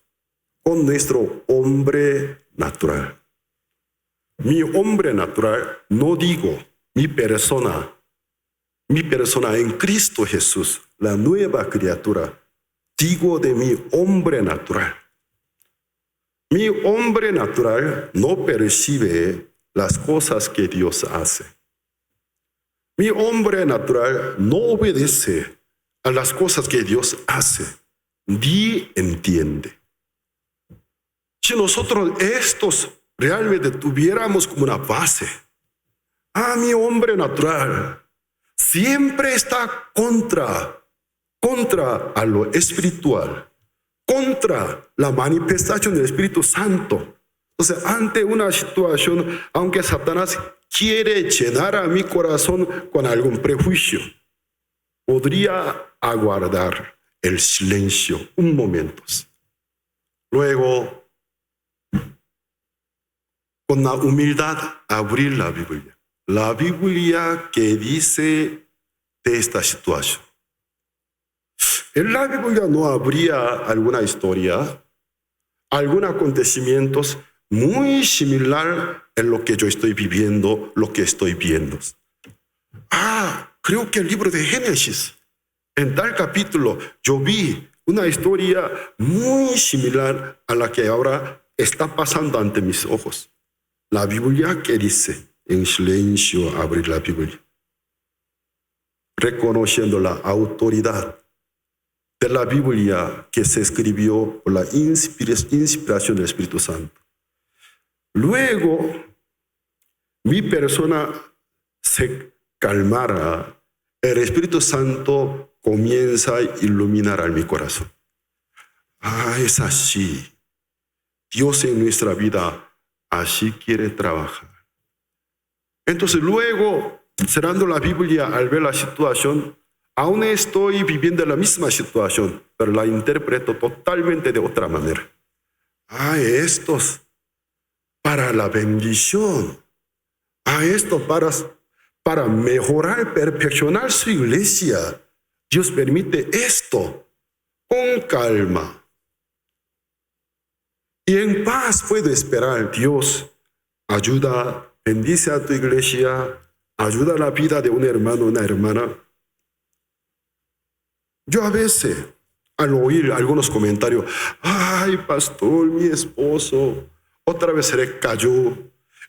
con nuestro hombre natural. Mi hombre natural, no digo mi persona en Cristo Jesús, la nueva criatura, digo de mi hombre natural. Mi hombre natural no percibe las cosas que Dios hace. Mi hombre natural no obedece a las cosas que Dios hace, ni entiende. Si nosotros estos realmente tuviéramos como una base, mi hombre natural siempre está contra a lo espiritual, contra la manifestación del Espíritu Santo. Entonces, ante una situación, aunque Satanás quiere llenar a mi corazón con algún prejuicio, podría aguardar el silencio un momento. Luego, con la humildad, abrir la Biblia. La Biblia que dice de esta situación. En la Biblia no habría alguna historia, algún acontecimiento muy similar en lo que yo estoy viviendo, lo que estoy viendo. Creo que el libro de Génesis, en tal capítulo, yo vi una historia muy similar a la que ahora está pasando ante mis ojos. La Biblia que dice, en silencio abrir la Biblia, reconociendo la autoridad de la Biblia que se escribió por la inspiración del Espíritu Santo. Luego, mi persona se calmara, el Espíritu Santo comienza a iluminar a mi corazón. Es así. Dios en nuestra vida así quiere trabajar. Entonces luego, cerrando la Biblia al ver la situación, aún estoy viviendo la misma situación, pero la interpreto totalmente de otra manera. Estos para la bendición. Esto para mejorar, perfeccionar su iglesia. Dios permite esto con calma. Y en paz puedo esperar. Dios ayuda, bendice a tu iglesia, ayuda a la vida de un hermano, una hermana. Yo a veces, al oír algunos comentarios, pastor, mi esposo otra vez se le cayó,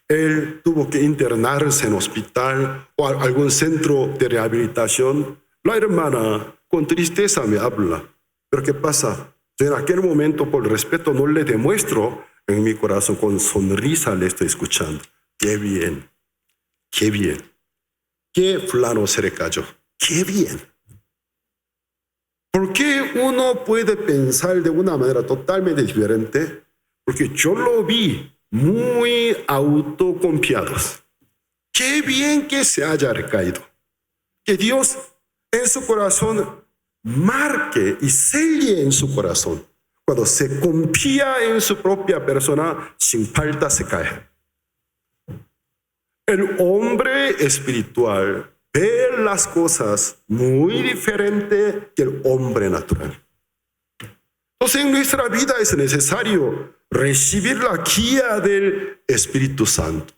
él tuvo que internarse en hospital o algún centro de rehabilitación. La hermana con tristeza me habla, pero ¿qué pasa? Yo en aquel momento, por respeto, no le demuestro en mi corazón, con sonrisa le estoy escuchando. Qué bien, qué bien. Qué fulano se le cayó, qué bien. ¿Por qué uno puede pensar de una manera totalmente diferente? Porque yo lo vi muy autoconfiados. Qué bien que se haya recaído. Que Dios en su corazón marque y selle en su corazón. Cuando se confía en su propia persona, sin falta se cae. El hombre espiritual ve las cosas muy diferente que el hombre natural. Entonces en nuestra vida es necesario recibir la guía del Espíritu Santo.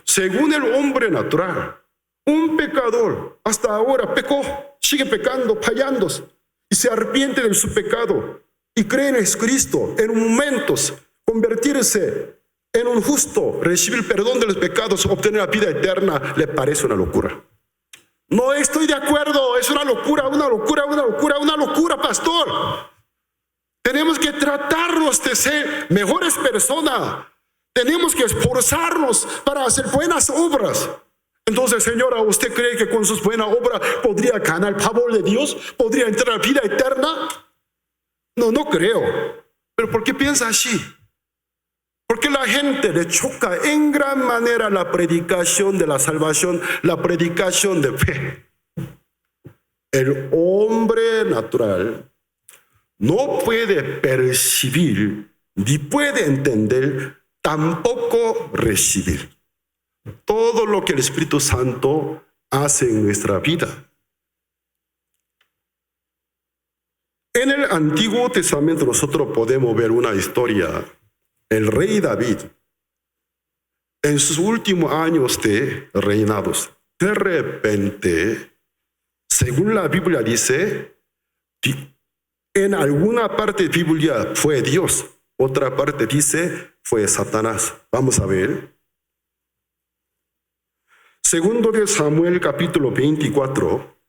Según el hombre natural, un pecador hasta ahora pecó, sigue pecando, fallando, y se arrepiente de su pecado y cree en Jesucristo, en momentos convertirse en un justo, recibir perdón de los pecados, obtener la vida eterna, le parece una locura. No estoy de acuerdo, es una locura, pastor. Tenemos que tratarnos de ser mejores personas. Tenemos que esforzarnos para hacer buenas obras. Entonces, señora, ¿usted cree que con sus buenas obras podría ganar el favor de Dios? ¿Podría entrar a la vida eterna? No creo. ¿Pero por qué piensa así? Porque la gente le choca en gran manera la predicación de la salvación, la predicación de fe. El hombre natural no puede percibir, ni puede entender, tampoco recibir todo lo que el Espíritu Santo hace en nuestra vida. En el Antiguo Testamento nosotros podemos ver una historia. El rey David, en sus últimos años de reinados, de repente, según la Biblia dice, en alguna parte de la Biblia fue Dios, otra parte dice fue Satanás. Vamos a ver. Segundo de Samuel capítulo 24.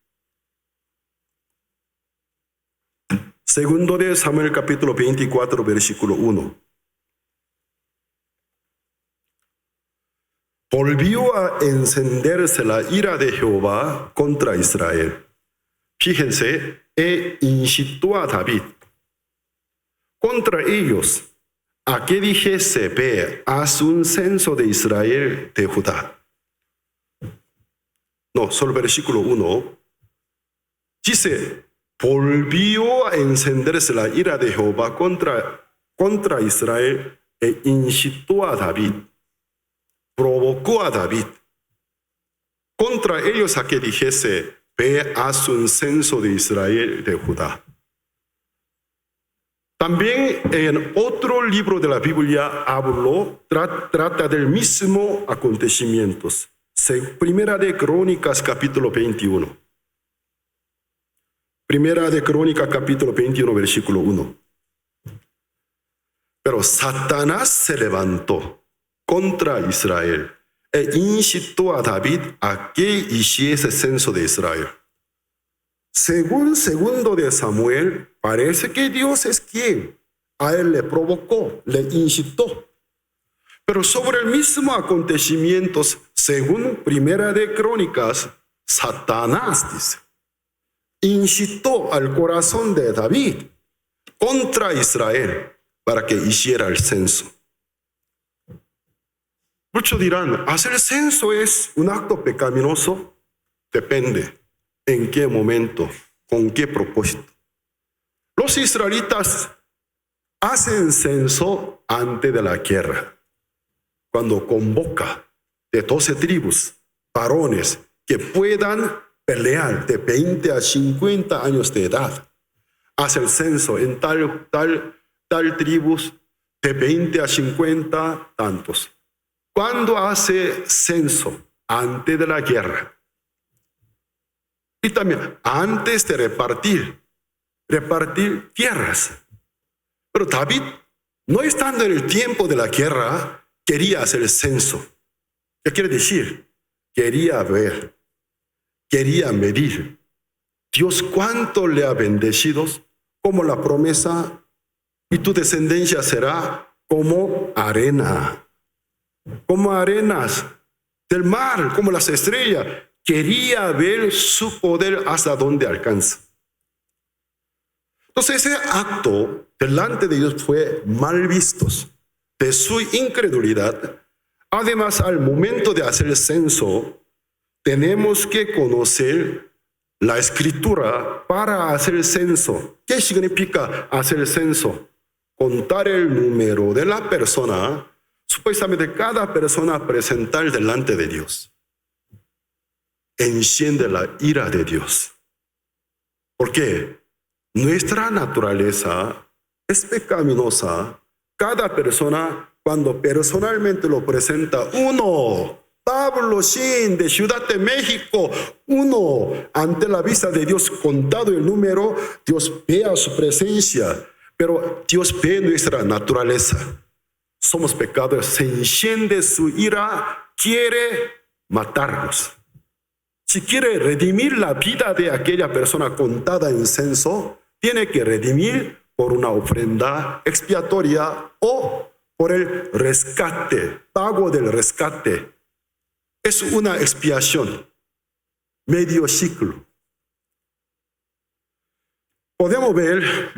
Segundo de Samuel capítulo 24 versículo 1. Volvió a encenderse la ira de Jehová contra Israel. Fíjense, incitó a David contra ellos a que dijese: ve, haz un censo de Israel, de Judá. no, solo versículo 1, dice, volvió a encenderse la ira de Jehová contra Israel e incitó a David, provocó a David contra ellos a que dijese, ve, haz un censo de Israel y de Judá. También en otro libro de la Biblia trata del mismo acontecimiento. Primera de Crónicas, capítulo 21. Primera de Crónicas, capítulo 21, versículo 1. Pero Satanás se levantó contra Israel e incitó a David a que hiciese censo de Israel. Según segundo de Samuel, parece que Dios es quien a él le provocó, le incitó. Pero sobre el mismo acontecimiento, según Primera de Crónicas, Satanás dice, incitó al corazón de David contra Israel para que hiciera el censo. Muchos dirán, ¿hacer censo es un acto pecaminoso? Depende. ¿En qué momento? ¿Con qué propósito? Los israelitas hacen censo antes de la guerra, cuando convoca de 12 tribus, varones que puedan pelear de 20 a 50 años de edad. Hace el censo en tal tribus de 20 a 50 tantos. Cuando hace censo antes de la guerra, y también antes de repartir tierras. Pero David, no estando en el tiempo de la guerra, quería hacer el censo. ¿Qué quiere decir? Quería ver, quería medir. Dios cuánto le ha bendecido, como la promesa, y tu descendencia será como arena, como arenas del mar, como las estrellas. Quería ver su poder hasta dónde alcanza. Entonces ese acto delante de Dios fue mal visto de su incredulidad. Además, al momento de hacer el censo, tenemos que conocer la escritura para hacer el censo. ¿Qué significa hacer el censo? Contar el número de la persona, supuestamente cada persona presentar delante de Dios. Enciende la ira de Dios. ¿Por qué? Nuestra naturaleza es pecaminosa. Cada persona, cuando personalmente lo presenta, uno, Pablo Shin de Ciudad de México, uno, ante la vista de Dios, contado el número, Dios ve a su presencia, pero Dios ve nuestra naturaleza. Somos pecadores, se enciende su ira, quiere matarnos. Si quiere redimir la vida de aquella persona contada en censo, tiene que redimir por una ofrenda expiatoria o por el rescate, pago del rescate. Es una expiación, medio ciclo.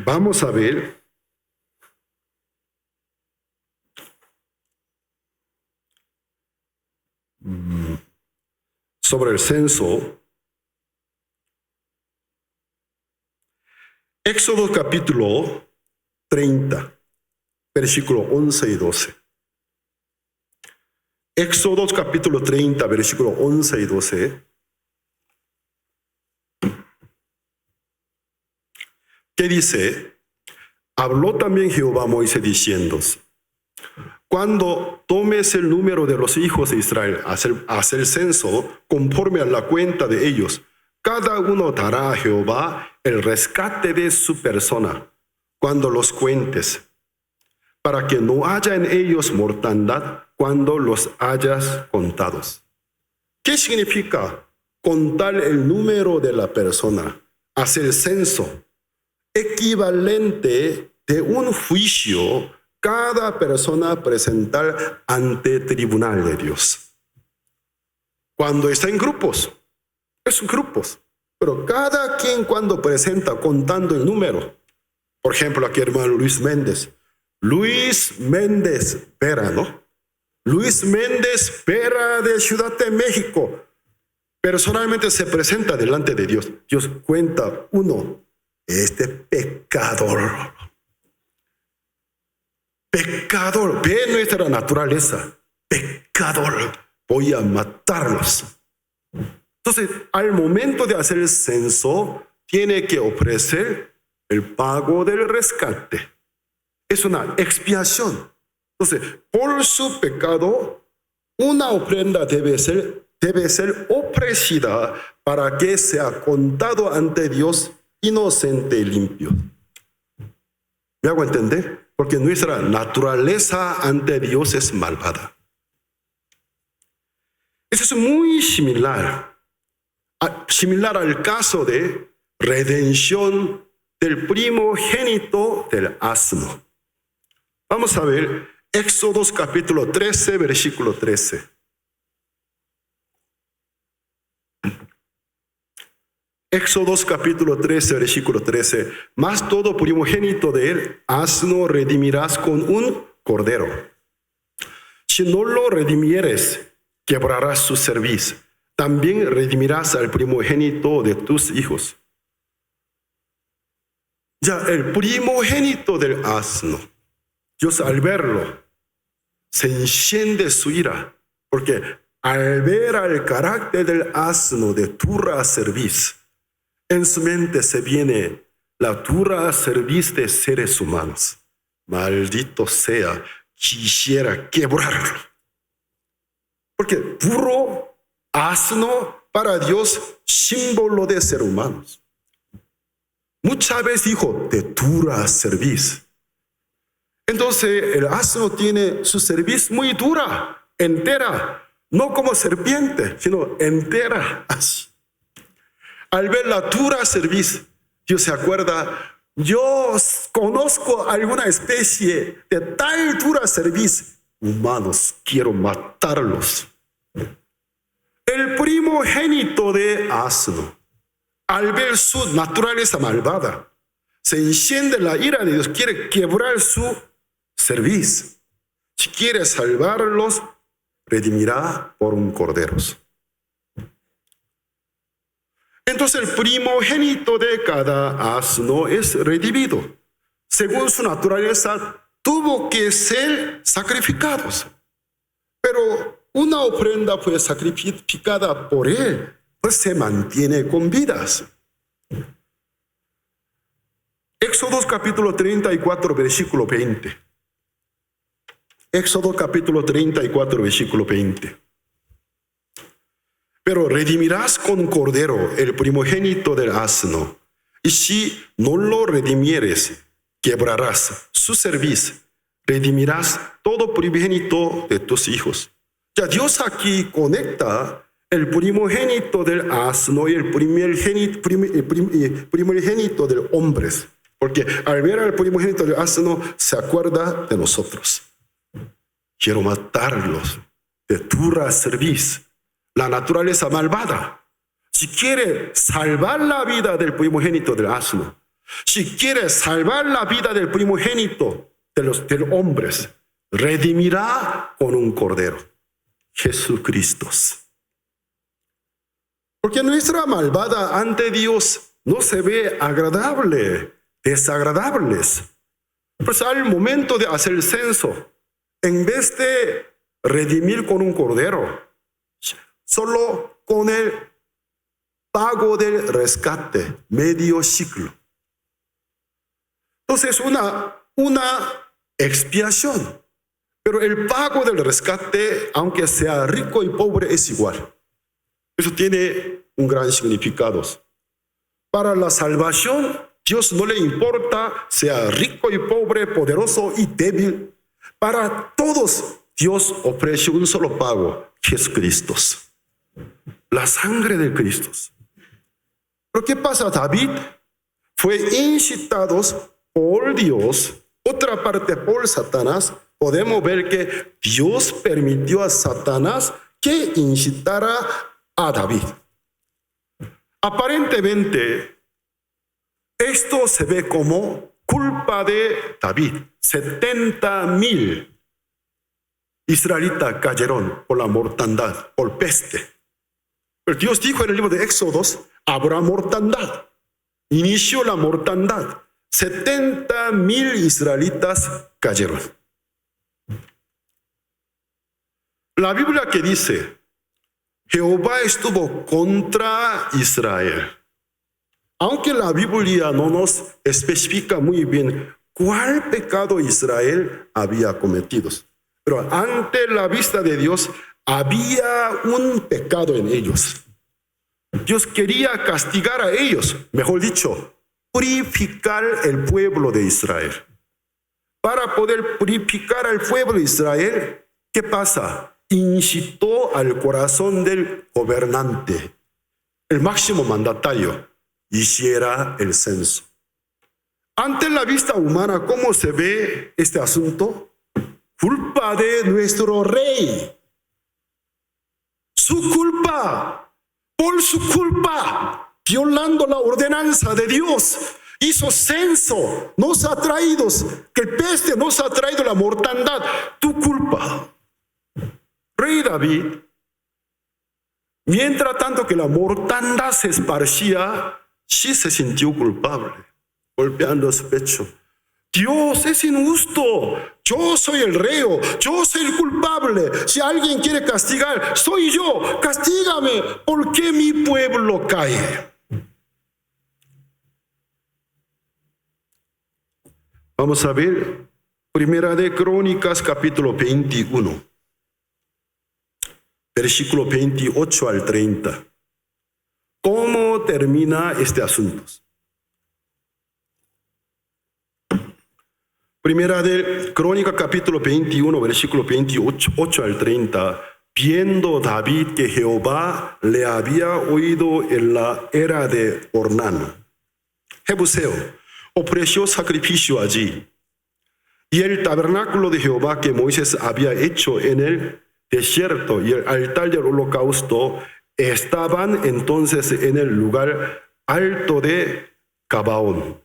Vamos a ver sobre el censo. Éxodo capítulo 30, versículo 11 y 12. Éxodo capítulo 30, versículo 11 y 12. ¿Qué dice? Habló también Jehová a Moisés diciendo: cuando tomes el número de los hijos de Israel, hacer censo conforme a la cuenta de ellos, cada uno dará a Jehová el rescate de su persona cuando los cuentes, para que no haya en ellos mortandad cuando los hayas contados. ¿Qué significa contar el número de la persona? Hacer censo, equivalente de un juicio, cada persona presentar ante tribunal de Dios. Cuando está en grupos, es grupos, pero cada quien cuando presenta contando el número. Por ejemplo, aquí hermano Luis Méndez Vera, ¿no? Luis Méndez Vera de Ciudad de México. personalmente se presenta delante de Dios. Dios cuenta, uno, este pecador. Pecador, ve nuestra naturaleza. Pecador, voy a matarlos. Entonces, al momento de hacer el censo, tiene que ofrecer el pago del rescate. Es una expiación. Entonces, por su pecado, una ofrenda debe ser ofrecida para que sea contado ante Dios inocente y limpio. ¿Me hago entender? Porque nuestra naturaleza ante Dios es malvada. Eso es muy similar al caso de redención del primogénito del asno. Vamos a ver Éxodo capítulo 13, versículo 13. Éxodo capítulo 13, versículo 13. Mas todo primogénito del asno redimirás con un cordero. Si no lo redimieres, quebrarás su cerviz. También redimirás al primogénito de tus hijos. Ya el primogénito del asno, Dios al verlo, se enciende su ira, porque al ver el carácter del asno de dura cerviz, en su mente se viene la dura cerviz de seres humanos. Maldito sea, quisiera quebrarlo. Porque duro asno para Dios, símbolo de ser humanos. Muchas veces dijo de dura cerviz. Entonces el asno tiene su cerviz muy dura, entera, no como serpiente, sino entera, así. Al ver la dura cerviz, Dios se acuerda, yo conozco alguna especie de tal dura cerviz, humanos, quiero matarlos. El primogénito de asno, al ver su naturaleza malvada, se enciende la ira de Dios, quiere quebrar su cerviz. Si quiere salvarlos, redimirá por un cordero. Entonces el primogénito de cada asno es redimido. Según su naturaleza, tuvo que ser sacrificados. Pero una ofrenda fue sacrificada por él, pues se mantiene con vidas. Éxodo capítulo 34, versículo 20. Éxodo capítulo 34, versículo 20. Pero redimirás con cordero el primogénito del asno, y si no lo redimieres, quebrarás su cerviz, redimirás todo primogénito de tus hijos. Ya Dios aquí conecta el primogénito del asno y el primogénito del hombre, porque al ver al primogénito del asno se acuerda de nosotros. Quiero matarlos de dura cerviz. La naturaleza malvada. Si quiere salvar la vida del primogénito del asno, si quiere salvar la vida del primogénito de los hombres, redimirá con un cordero, Jesucristo. Porque nuestra malvada ante Dios no se ve agradable, desagradables. Pues al momento de hacer el censo, en vez de redimir con un cordero, solo con el pago del rescate, medio ciclo. Entonces, una expiación. Pero el pago del rescate, aunque sea rico y pobre, es igual. Eso tiene un gran significado. Para la salvación, Dios no le importa sea rico y pobre, poderoso y débil. Para todos, Dios ofrece un solo pago, Jesucristo. La sangre de Cristo. ¿Pero qué pasa? David fue incitado por Dios, otra parte por Satanás. Podemos ver que Dios permitió a Satanás que incitara a David. Aparentemente, esto se ve como culpa de David. 70,000 israelitas cayeron por la mortandad, por peste. Pero Dios dijo en el libro de Éxodos, habrá mortandad. Inició la mortandad. 70,000 israelitas cayeron. La Biblia que dice, Jehová estuvo contra Israel. Aunque la Biblia no nos especifica muy bien cuál pecado Israel había cometido. Pero ante la vista de Dios había un pecado en ellos. Dios quería castigar a ellos, mejor dicho, purificar el pueblo de Israel. Para poder purificar al pueblo de Israel, ¿qué pasa? Incitó al corazón del gobernante, el máximo mandatario, hiciera el censo. Ante la vista humana, ¿cómo se ve este asunto? Culpa de nuestro rey. Su culpa, por su culpa, violando la ordenanza de Dios, hizo censo, nos ha traído, que el peste nos ha traído la mortandad, tu culpa. Rey David, mientras tanto que la mortandad se esparcía, sí se sintió culpable, golpeando su pecho. Dios es injusto, yo soy el reo, yo soy el culpable. Si alguien quiere castigar, soy yo, castígame, porque mi pueblo cae. Vamos a ver, Primera de Crónicas, capítulo 21, versículo 28 al 30. ¿Cómo termina este asunto? Primera de Crónica, capítulo 21, versículo 28 al 30. Viendo David que Jehová le había oído en la era de Ornán, Jebuseo, ofreció sacrificio allí. Y el tabernáculo de Jehová que Moisés había hecho en el desierto y el altar del holocausto estaban entonces en el lugar alto de Gabaón.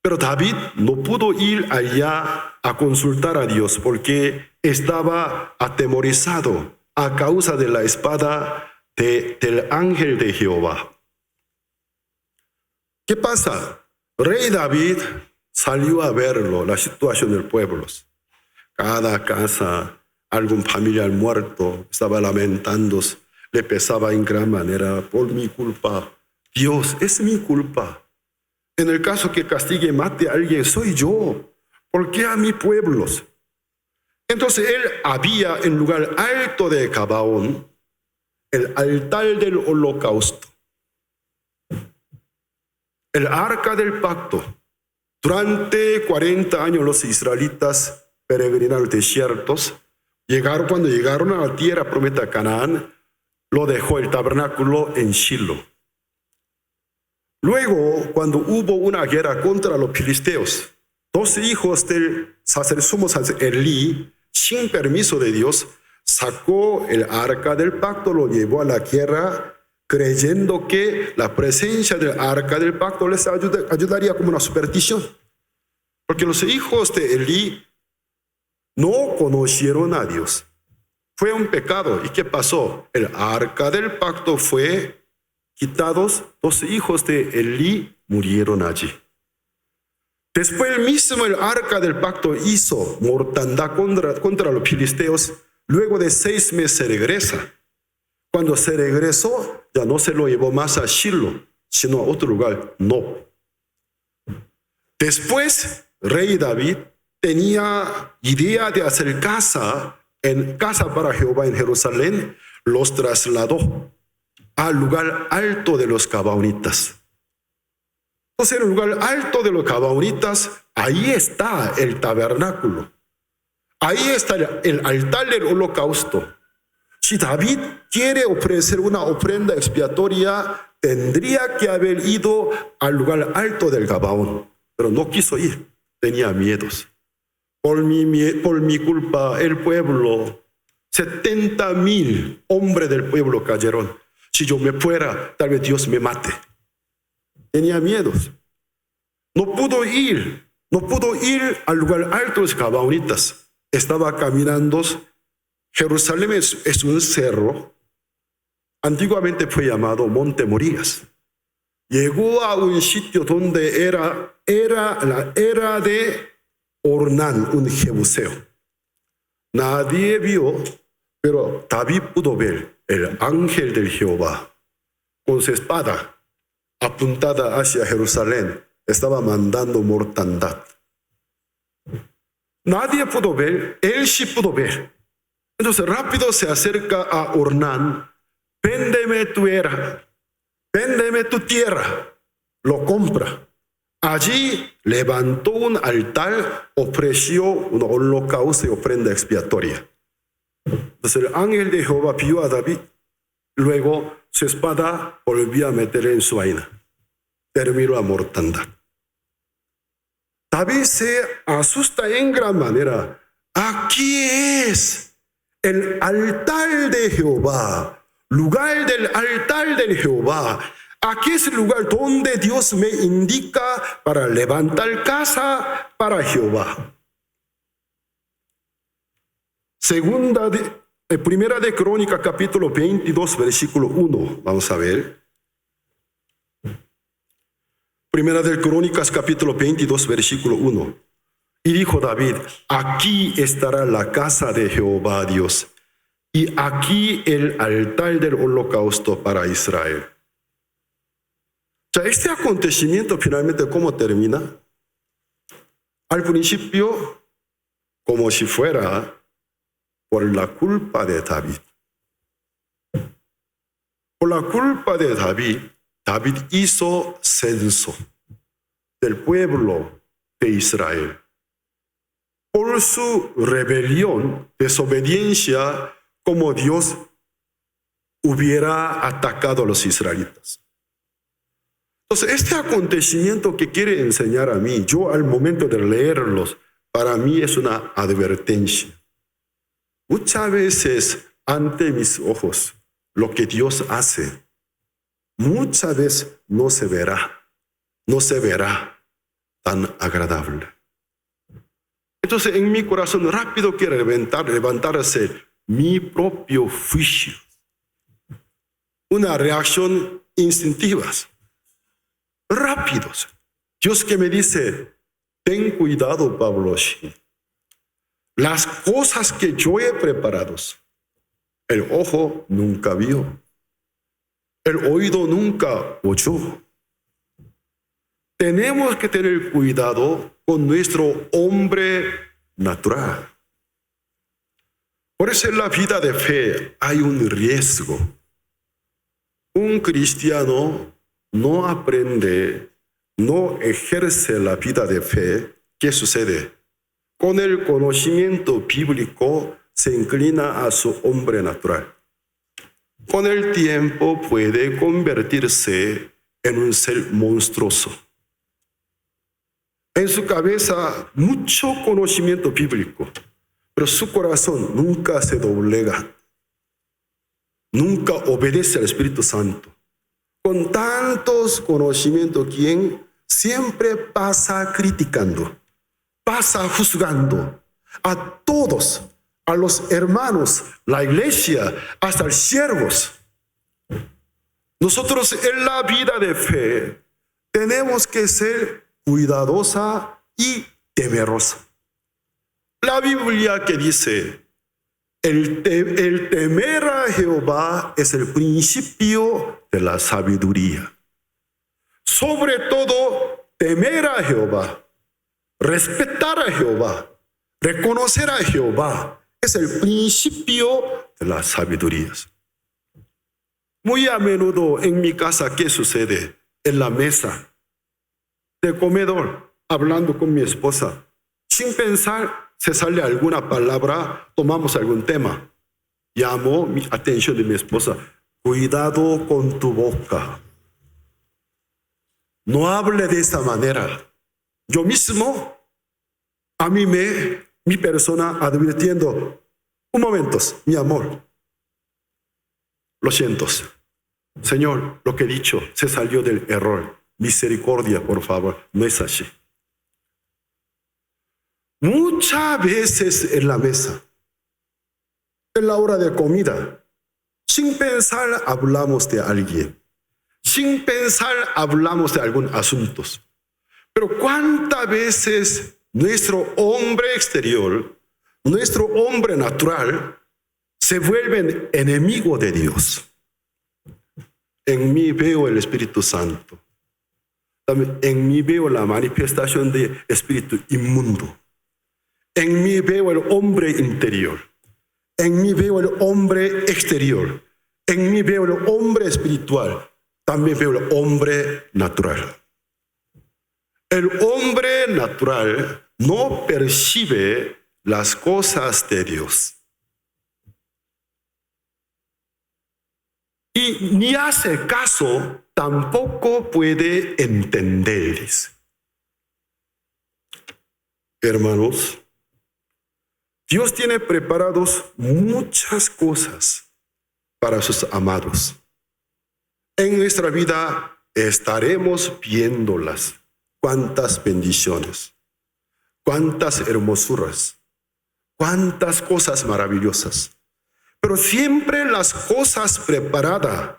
Pero David no pudo ir allá a consultar a Dios porque estaba atemorizado a causa de la espada del ángel de Jehová. ¿Qué pasa? Rey David salió a verlo, la situación del pueblo. Cada casa, algún familiar muerto, estaba lamentándose, le pesaba en gran manera, por mi culpa. Dios, es mi culpa. En el caso que castigue, mate a alguien, soy yo. ¿Por qué a mi pueblo? Entonces él había en lugar alto de Gabaón el altar del holocausto, el arca del pacto. Durante 40 años los israelitas peregrinaron desiertos. Cuando llegaron a la tierra prometida Canaán, lo dejó el tabernáculo en Shilo. Luego, cuando hubo una guerra contra los filisteos, 12 hijos del sumo sacerdote Elí, sin permiso de Dios, sacó el arca del pacto, lo llevó a la guerra, creyendo que la presencia del arca del pacto les ayudaría como una superstición. Porque los hijos de Elí no conocieron a Dios. Fue un pecado. ¿Y qué pasó? El arca del pacto fue quitados, 12 hijos de Elí murieron allí. Después el arca del pacto hizo mortandad contra los filisteos. Luego de 6 meses se regresa. Cuando se regresó, ya no se lo llevó más a Shilo, sino a otro lugar, No. Después, rey David tenía idea de hacer casa para Jehová en Jerusalén, los trasladó al lugar alto de los Gabaonitas. Entonces, en el lugar alto de los Gabaonitas, ahí está el tabernáculo. Ahí está el altar del holocausto. Si David quiere ofrecer una ofrenda expiatoria, tendría que haber ido al lugar alto del Gabaón, pero no quiso ir, tenía miedos. Por mi culpa, el pueblo, 70,000 hombres del pueblo cayeron. Si yo me fuera, tal vez Dios me mate. Tenía miedos. No pudo ir al lugar alto de los Gabaonitas. Estaba caminando. Jerusalén es un cerro. antiguamente fue llamado Monte Morías. Llegó a un sitio donde era la era de Ornán, un jebuseo. Nadie vio, pero David pudo ver el ángel del Jehová con su espada apuntada hacia Jerusalén. Estaba mandando mortandad. Nadie pudo ver, él sí pudo ver. Entonces rápido se acerca a Ornán. Véndeme tu era, véndeme tu tierra. Lo compra. Allí levantó un altar, ofreció un holocausto y ofrenda expiatoria. Entonces el ángel de Jehová vio a David. Luego su espada volvió a meter en su vaina. Terminó la mortandad. David se asusta en gran manera. Aquí es el altar de Jehová, lugar del altar de Jehová. Aquí es el lugar donde Dios me indica para levantar casa para Jehová. Primera de Crónicas, capítulo 22, versículo 1. Vamos a ver. Primera de Crónicas, capítulo 22, versículo 1. Y dijo David, aquí estará la casa de Jehová Dios, y aquí el altar del holocausto para Israel. Este acontecimiento finalmente, ¿cómo termina? Al principio, como si fuera por la culpa de David. Por la culpa de David, David hizo censo del pueblo de Israel. Por su rebelión, desobediencia, como Dios hubiera atacado a los israelitas. Entonces, este acontecimiento que quiere enseñar a mí, yo al momento de leerlos, para mí es una advertencia. Muchas veces ante mis ojos, lo que Dios hace, muchas veces no se verá tan agradable. Entonces en mi corazón rápido quiere levantarse mi propio juicio. Una reacción instintiva. Rápidos. Dios que me dice, ten cuidado, Pablo. Las cosas que yo he preparado, el ojo nunca vio, el oído nunca oyó. Tenemos que tener cuidado con nuestro hombre natural. Por eso en la vida de fe hay un riesgo. Un cristiano no aprende, no ejerce la vida de fe. ¿Qué sucede? Con el conocimiento bíblico se inclina a su hombre natural. Con el tiempo puede convertirse en un ser monstruoso. En su cabeza mucho conocimiento bíblico, pero su corazón nunca se doblega, nunca obedece al Espíritu Santo. Con tantos conocimientos, quien siempre pasa criticando, pasa juzgando a todos, a los hermanos, la iglesia, hasta los siervos. Nosotros en la vida de fe tenemos que ser cuidadosa y temerosa. La Biblia que dice, el temer a Jehová es el principio de la sabiduría. Sobre todo, temer a Jehová, respetar a Jehová, reconocer a Jehová, es el principio de las sabidurías. Muy a menudo en mi casa, ¿qué sucede? En la mesa de comedor, hablando con mi esposa, sin pensar, se sale alguna palabra, tomamos algún tema. Llamo mi atención de mi esposa, cuidado con tu boca. No hable de esa manera. Yo mismo, a mí mi persona advirtiendo, un momento, mi amor, lo siento. Señor, lo que he dicho se salió del error. Misericordia, por favor, no es así. Muchas veces en la mesa, en la hora de comida, Sin pensar hablamos de alguien. Sin pensar hablamos de algún asunto. Pero ¿cuántas veces nuestro hombre exterior, nuestro hombre natural, se vuelven enemigo de Dios? En mí veo el Espíritu Santo. También en mí veo la manifestación del espíritu inmundo. En mí veo el hombre interior. En mí veo el hombre exterior. En mí veo el hombre espiritual. También veo el hombre natural. El hombre natural no percibe las cosas de Dios. Y ni hace caso, tampoco puede entenderles. Hermanos, Dios tiene preparados muchas cosas para sus amados. En nuestra vida estaremos viéndolas. Cuántas bendiciones, cuántas hermosuras, cuántas cosas maravillosas. Pero siempre las cosas preparadas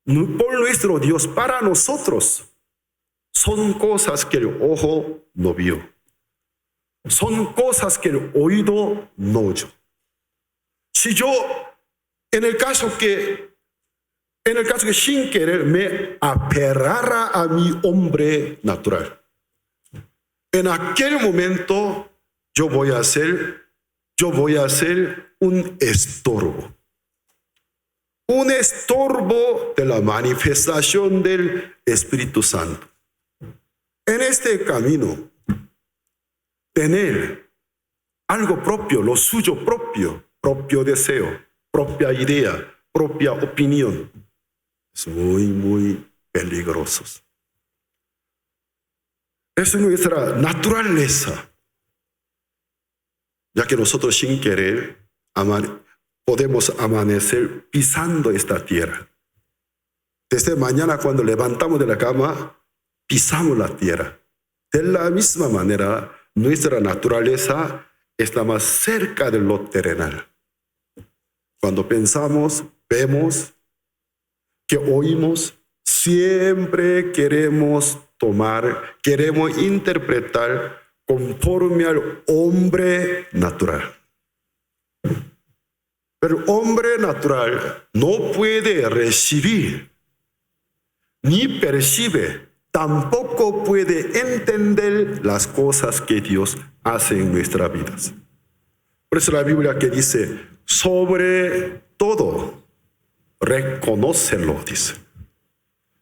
por nuestro Dios para nosotros son cosas que el ojo no vio. Son cosas que el oído no oyó. Si yo, en el caso que sin querer me aferrara a mi hombre natural, en aquel momento yo voy a ser un estorbo. Un estorbo de la manifestación del Espíritu Santo. En este camino, tener algo propio, lo suyo propio deseo, propia idea, propia opinión, es muy, muy peligroso. Es nuestra naturaleza, ya que nosotros sin querer podemos amanecer pisando esta tierra. Desde mañana cuando levantamos de la cama, pisamos la tierra. De la misma manera, nuestra naturaleza está más cerca de lo terrenal. Cuando pensamos, vemos, que oímos, siempre queremos interpretar conforme al hombre natural. Pero el hombre natural no puede recibir, ni percibe, tampoco puede entender las cosas que Dios hace en nuestras vidas. Por eso la Biblia que dice, sobre todo, reconócelo, dice.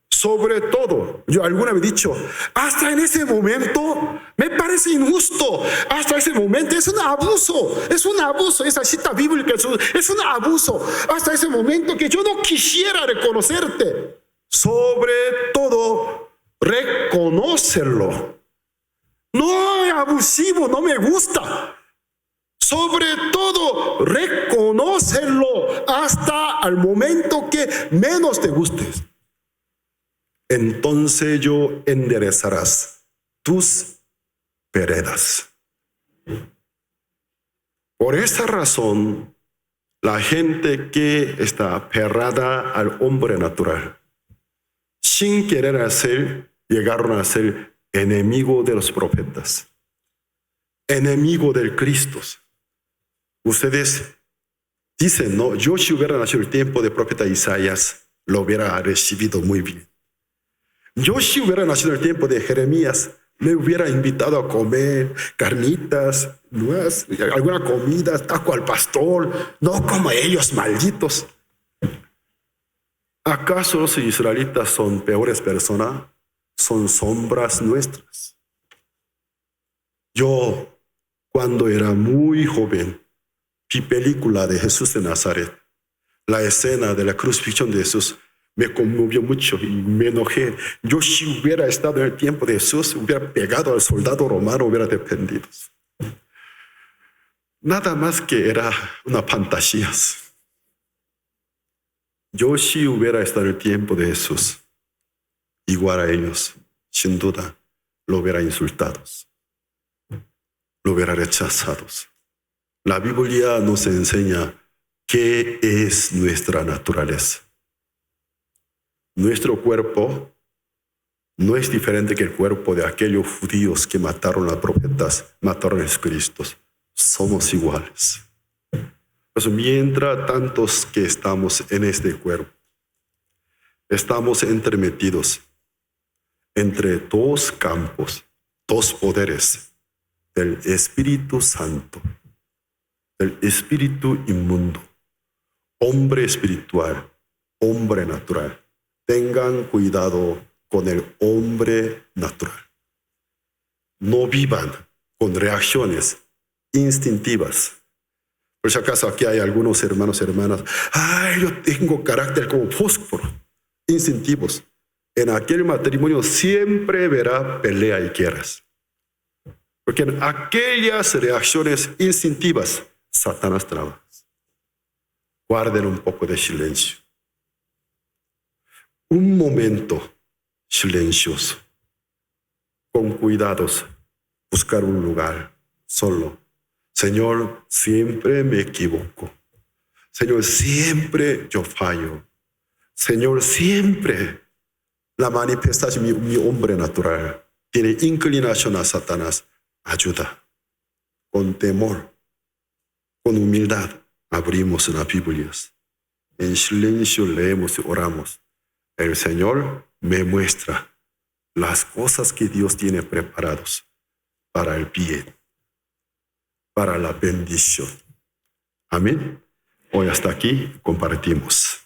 Sobre todo, yo alguna vez he dicho, hasta en ese momento me parece injusto, hasta ese momento es un abuso, esa cita bíblica es un abuso, hasta ese momento que yo no quisiera reconocerte. Sobre todo, reconocerlo. No es abusivo, no me gusta. Sobre todo, reconocerlo hasta el momento que menos te guste. Entonces yo enderezarás tus veredas. Por esa razón, la gente que está aferrada al hombre natural, sin querer llegaron a ser enemigo de los profetas, enemigo del Cristo. Ustedes dicen, no, yo si hubiera nacido el tiempo del profeta Isaías, lo hubiera recibido muy bien. Yo si hubiera nacido el tiempo de Jeremías, me hubiera invitado a comer carnitas, alguna comida, taco al pastor, no como ellos, malditos. ¿Acaso los israelitas son peores personas? Son sombras nuestras. Yo, cuando era muy joven, vi película de Jesús de Nazaret. La escena de la crucifixión de Jesús me conmovió mucho y me enojé. Yo si hubiera estado en el tiempo de Jesús, hubiera pegado al soldado romano, hubiera defendido. Nada más que era una fantasía. Yo si hubiera estado en el tiempo de Jesús, igual a ellos, sin duda, lo hubiera insultado, lo hubiera rechazado. La Biblia nos enseña ¿Qué es nuestra naturaleza? Nuestro cuerpo no es diferente que el cuerpo de aquellos judíos que mataron a profetas, mataron a Jesucristo. Somos iguales. Pues mientras tantos que estamos en este cuerpo, estamos entremetidos entre dos campos, dos poderes, del Espíritu Santo, del espíritu inmundo, hombre espiritual, hombre natural. Tengan cuidado con el hombre natural. No vivan con reacciones instintivas. Por si acaso aquí hay algunos hermanos y hermanas. Yo tengo carácter como fósforo, instintivos. En aquel matrimonio siempre verá pelea y guerras. Porque en aquellas reacciones instintivas, Satanás trabaja. Guarden un poco de silencio. Un momento silencioso. Con cuidados, buscar un lugar solo. Señor, siempre me equivoco. Señor, siempre yo fallo. Señor, siempre la manifestación de mi hombre natural tiene inclinación a Satanás. Ayuda. Con temor, con humildad, abrimos las Biblias. En silencio leemos y oramos. El Señor me muestra las cosas que Dios tiene preparados para el bien, para la bendición. Amén. Hoy hasta aquí compartimos.